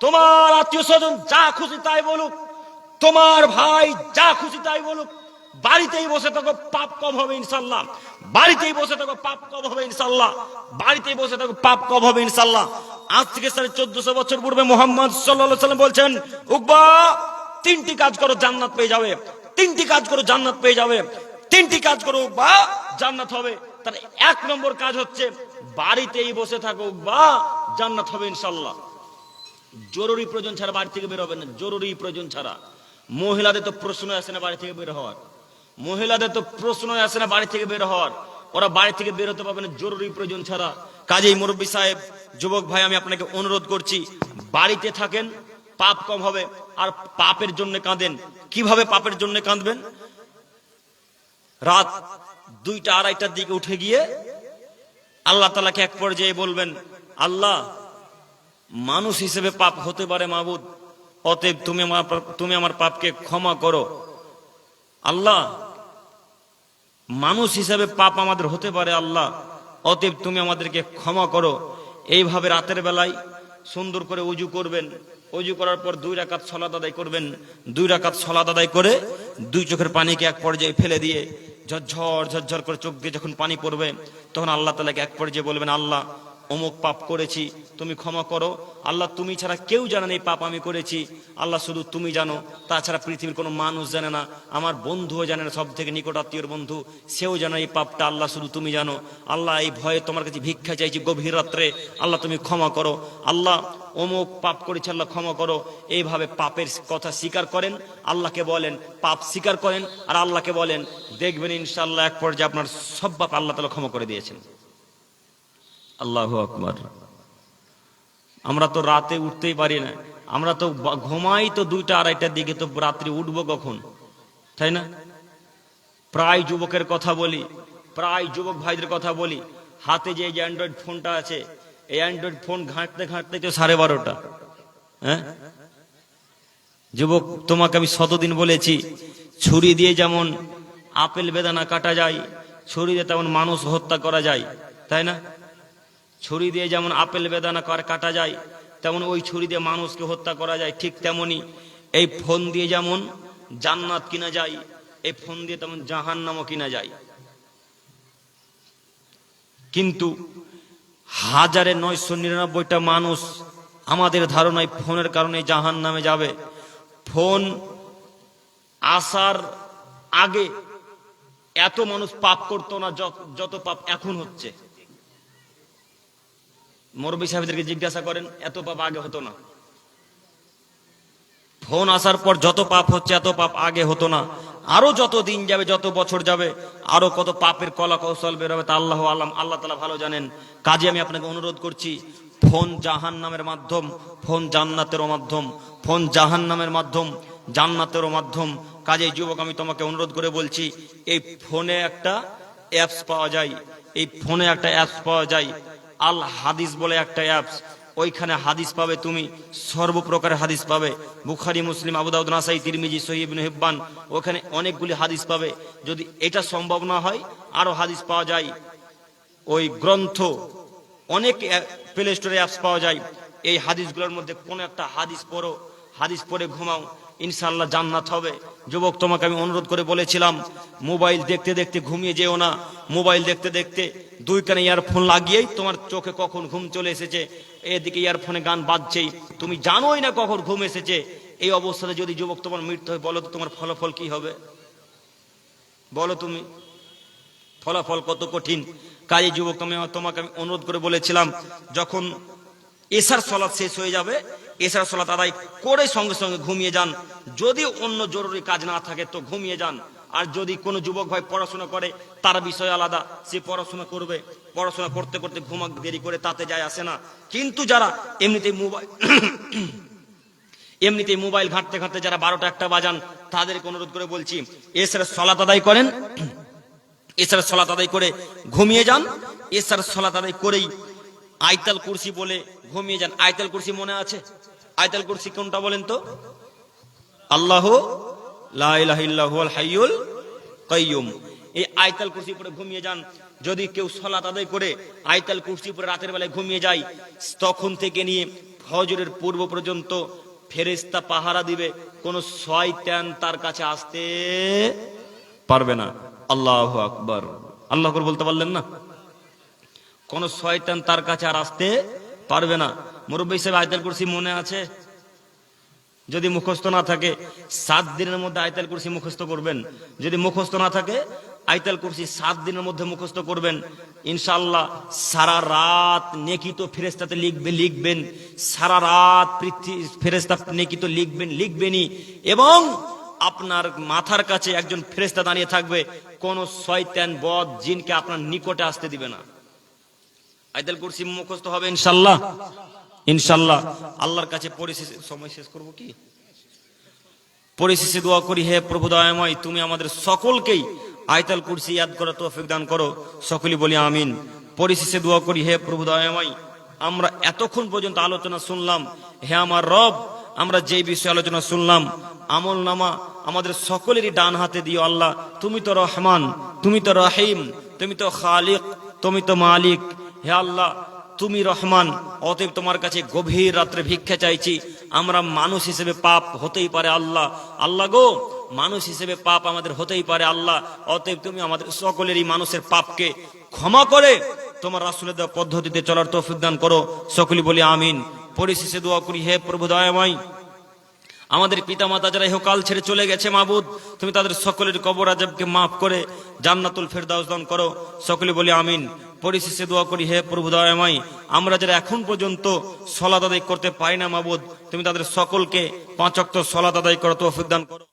তোমার আত্মীয় স্বজন যা খুশি তাই বলুক, তোমার ভাই যা খুশি তাই বলুক, বাড়িতেই বসে থাকো, পাপ কম হবে ইনশাআল্লাহ। বাড়িতেই বসে থাকো, পাপ কম হবে ইনশাআল্লাহ। বাড়িতেই বসে থাকো, পাপ কম হবে ইনশাআল্লাহ। আজ থেকে 1450 বছর পূর্বে মুহাম্মদ সাল্লাল্লাহু আলাইহি সাল্লাম বলছেন, উকবা 3টি কাজ করো, জান্নাত পেয়ে যাবে। 3টি কাজ করো, জান্নাত পেয়ে যাবে। 3টি কাজ করো উকবা, জান্নাত হবে। তার 1 নম্বর কাজ হচ্ছে বাড়িতেই বসে থাকো উকবা, জান্নাত হবে ইনশাআল্লাহ। জরুরি প্রয়োজন ছাড়া বাড়ি থেকে বের হবে না, জরুরি প্রয়োজন ছাড়া। মহিলাদের তো প্রশ্ন আসে না বাড়ি থেকে বের হওয়ার, মহিলাদের তো প্রশ্ন আসে না বাড়ি থেকে বের হওয়ার, ওরা বাড়ি থেকে বের হতে পারবে না জরুরি প্রয়োজন ছাড়া। কাজেই মুরব্বী সাহেব, যুবক ভাই, আমি আপনাকে অনুরোধ করছি, বাড়িতে থাকেন, পাপ কম হবে। আর পাপের জন্য কাঁদেন। কিভাবে পাপের জন্য কাঁদবেন? রাত 2টা 2:30টার দিকে উঠে গিয়ে আল্লাহ তাআলাকে এক পর্যায়ে বলবেন, আল্লাহ, মানুষ হিসেবে পাপ হতে পারে মাবুদ, অতএব তুমি আমার পাপকে ক্ষমা করো। আল্লাহ, মানুষ হিসেবে পাপ আমাদের হতে পারে আল্লাহ, অতএব তুমি আমাদেরকে ক্ষমা করো। এইভাবে রাতের বেলায় সুন্দর করে উজু করবেন। উজু করার পর 2 রাকাত সালাত আদায় করবেন। 2 রাকাত সালাত আদায় করে 2 চোখের পানিকে এক পর্যায়ে ফেলে দিয়ে ঝরঝর ঝরঝর করে চোখ দিয়ে যখন পানি পড়বে, তখন আল্লাহ তাআলাকে এক পর্যায়ে বলবেন, আল্লাহ, অমুক পাপ করেছি, তুমি ক্ষমা করো। আল্লাহ, তুমি ছাড়া কেউ জানে না এই পাপ আমি করেছি। আল্লাহ, শুধু তুমি জানো, তাছাড়া পৃথিবীর কোনো মানুষ জানে না, আমার বন্ধুও জানে না, সব থেকে নিকট আত্মীয়র বন্ধু, সেও জানে এই পাপটা। আল্লাহ, শুধু তুমি জানো। আল্লাহ, এই ভয়ে তোমার কাছে ভিক্ষা চাইছি গভীর রাত্রে, আল্লাহ তুমি ক্ষমা করো। আল্লাহ, অমুক পাপ করেছি, আল্লাহ ক্ষমা করো। এইভাবে পাপের কথা স্বীকার করেন, আল্লাহকে বলেন, পাপ স্বীকার করেন, আর আল্লাহকে বলেন, দেখবেন ইনশাআল্লাহ এক পর্যায়ে আপনার সব পাপ আল্লাহ তাআলা ক্ষমা করে দিয়েছেন। আল্লাহু আকবার। আমরা তো রাতে উঠতেই পারি না, আমরা তো ঘুমাই তো 2টা 2:30টার দিকে, তো রাত্রি উঠবো কখন, তাই না? প্রায় যুবকের কথা বলি, প্রায় যুবক ভাইদের কথা বলি, হাতে যে অ্যান্ড্রয়েড ফোনটা আছে, এই অ্যান্ড্রয়েড ফোন ঘাঁটতে ঘাঁটতে তো 12:30। হ্যাঁ যুবক, তোমাকে আমি শতদিন বলেছি, ছুরি দিয়ে যেমন আপেল বেদানা কাটা যায়, ছুরি দিয়ে তেমন মানুষ হত্যা করা যায়, তাই না? ছুরি দিয়ে যেমন আপেল বেদানা কাটা যায়, তেমন ওই ছুরি দিয়ে মানুষকে হত্যা করা যায়। ঠিক তেমনি এই ফোন দিয়ে যেমন জান্নাত কিনা যায়, এই ফোন দিয়ে তেমন জাহান্নামও কিনা যায়। কিন্তু 1999টা মানুষ আমাদের ধারণায় ফোনের কারণে জাহান্নামে যাবে। ফোন আসার আগে এত মানুষ পাপ করতো না যত পাপ এখন হচ্ছে। মুরব্বী সাহেবদেরকে জিজ্ঞাসা করেন, এত পাপ আগে হতো না। ফোন আসার পর যত পাপ হচ্ছে, এত পাপ আগে হতো না। আরো যত দিন যাবে, যত বছর যাবে, আরো কত পাপের কলা কৌশল বের হবে, তা আল্লাহ আলাম, আল্লাহ তাআলা ভালো জানেন। কাজে আমি আপনাকে অনুরোধ করছি, ফোন জাহান্নামের মাধ্যম, ফোন জান্নাতেরও মাধ্যম, ফোন জাহান্নামের মাধ্যম, জান্নাতেরও মাধ্যম। কাজেই যুবক, আমি তোমাকে অনুরোধ করে বলছি, এই ফোনে একটা অ্যাপস পাওয়া যায়, এই ফোনে একটা অ্যাপস পাওয়া যায়, আল হাদিস বলে একটা অ্যাপস। ওইখানে হাদিস পাবে তুমি, সর্বপ্রকারের হাদিস পাবে, বুখারী, মুসলিম, আবু দাউদ, নাসাই, তিরমিজি, সহিহ ইবনে হিব্বান, ওখানে অনেকগুলি হাদিস পাবে। যদি এটা সম্ভব না হয়, আরো হাদিস পাওয়া যায়, ওই গ্রন্থ অনেক প্লে স্টোরে অ্যাপস পাওয়া যায়। এই হাদিসগুলোর মধ্যে কোনো একটা হাদিস পড়ো, হাদিস পড়ে ঘুমাও, ইনশাআল্লাহ জান্নাত হবে। যুবক, তোমাকে আমি অনুরোধ করে বলেছিলাম, মোবাইল দেখতে দেখতে ঘুমিয়ে যেও না। মোবাইল দেখতে দেখতে দুই কানে ইয়ারফোন লাগিয়েই তোমার চোখে কখন ঘুম চলে এসেছে, এদিকে ইয়ারফোনে গান বাজছেই, তুমি জানোই না কখন ঘুম এসেছে। এই অবস্থাতে যদি যুবক তোমার মৃত্যু হয়, বলো তো তোমার ফলাফল কি হবে? বলো তুমি, ফলাফল কত কঠিন। কাজে যুবক, তোমাকে আমি অনুরোধ করে বলেছিলাম, যখন এশার সালাত শেষ হয়ে যাবে, এশার সালাত আদায় করে সঙ্গে সঙ্গে ঘুমিয়ে যান। যদি অন্য জরুরি কাজ না থাকে তো ঘুমিয়ে যান। আর যদি কোনো যুবক ভাই পড়াশোনা করে, তার বিষয় আলাদা, সে পড়াশোনা করবে, পড়াশোনা করতে করতে ঘুমাক দেরি করে, তাতে যায় আসে না। কিন্তু যারা এমনিতেই মোবাইল ঘাঁটতে ঘাঁটতে যারা 12টা 1টা বাজান, তাদেরকে অনুরোধ করে বলছি, এশার সালাত আদায় করেন, এশার সালাত আদায় করে ঘুমিয়ে যান। এশার সালাত আদায় করেই আয়াতুল কুরসি বলে ঘুমিয়ে যান। আয়াতুল কুরসি মনে আছে? আয়াতুল কুরসি কোনটা বলেন তো? আল্লাহু লা ইলাহা ইল্লা হুয়াল হাইয়ুল কাইয়ুম। এই আয়াতুল কুরসি পড়ে ঘুমিয়ে যান। যদি কেউ সালাত আদায় করে আয়াতুল কুরসি পড়ে রাতের বেলায় ঘুমিয়ে যায়, তখন থেকে নিয়ে ফজরের পূর্ব পর্যন্ত ফেরেশতা পাহারা দিবে, কোন শয়তান তার কাছে আসতে পারবে না। আল্লাহু আকবার। আল্লাহু আকবার বলতে পারলেন না? কোন শয়তান তার কাছে আর আসতে পারবে না। মুরব্বী সাহেব, আয়াতুল কুরসি মনে আছে? যদি মুখস্থ না থাকে 7 দিনের মধ্যে আয়াতুল কুরসি মুখস্থ করবেন। যদি মুখস্থ না থাকে আয়াতুল কুরসি 7 দিনের মধ্যে মুখস্থ করবেন, ইনশাআল্লাহ সারা রাত নেকি তো ফেরেশতাতে লিখবেন, সারা রাত ফেরেশতা নেকি তো লিখবেনই। এবং আপনার মাথার কাছে একজন ফেরেশতা দাঁড়িয়ে থাকবে, কোন শয়তান বদ জিনকে আপনার নিকটে আসতে দিবে না। আয়াতুল কুরসি মুখস্থ হবে ইনশাআল্লাহ, ইনশাআল্লাহ। আল্লাহর কাছে পরিশেষে, সময় শেষ করব কি, পরিশেষে দোয়া করি, হে প্রভু দয়াময়, তুমি আমাদের সকলকেই আয়াতুল কুরসি ইয়াদ করার তৌফিক দান করো। সকলেই বলি আমিন। পরিশেষে দোয়া করি, হে প্রভু দয়াময়, আমরা এতক্ষণ পর্যন্ত আলোচনা শুনলাম, হে আমার রব, আমরা যে বিষয়ে আলোচনা শুনলাম, আমল নামা আমাদের সকলেরই ডান হাতে দিও আল্লাহ। তুমি তো রহমান, তুমি তো রহিম, তুমি তো খালিক, তুমি তো মালিক। হে আল্লাহ, তুমি রহমান, অতএব তোমার কাছে গভীর রাত্রে ভিক্ষা চাইছি। আমরা মানুষ হিসেবে পাপ হতেই পারে আল্লাহ, আল্লাহ গো, মানুষ হিসেবে পাপ আমাদের হতেই পারে আল্লাহ। অতএব তুমি আমাদের সকলেরই মানুষের পাপকে ক্ষমা করে তোমার রাসূলের দেওয়া পদ্ধতিতে চলার তৌফিক দান করো। সকলেই বলি আমিন। পরিশেষে দোয়া করি, হে প্রভু দয়াময়, আমাদের পিতামাতা যারা ইহকাল ছেড়ে চলে গেছে, মাবুদ, তুমি তাদের সকলের কবর আযাবকে মাফ করে জান্নাতুল ফেরদাউস দান করো। সকলে বলি আমিন। পরিশেষে দোয়া করি, হে প্রভু দয়াময়, আমরা যারা এখন পর্যন্ত সালাত আদায় করতে পারি না, মাবুদ, তুমি তাদের সকলকে 5 ওয়াক্ত সালাত আদায় করো, তৌফিক দান করো।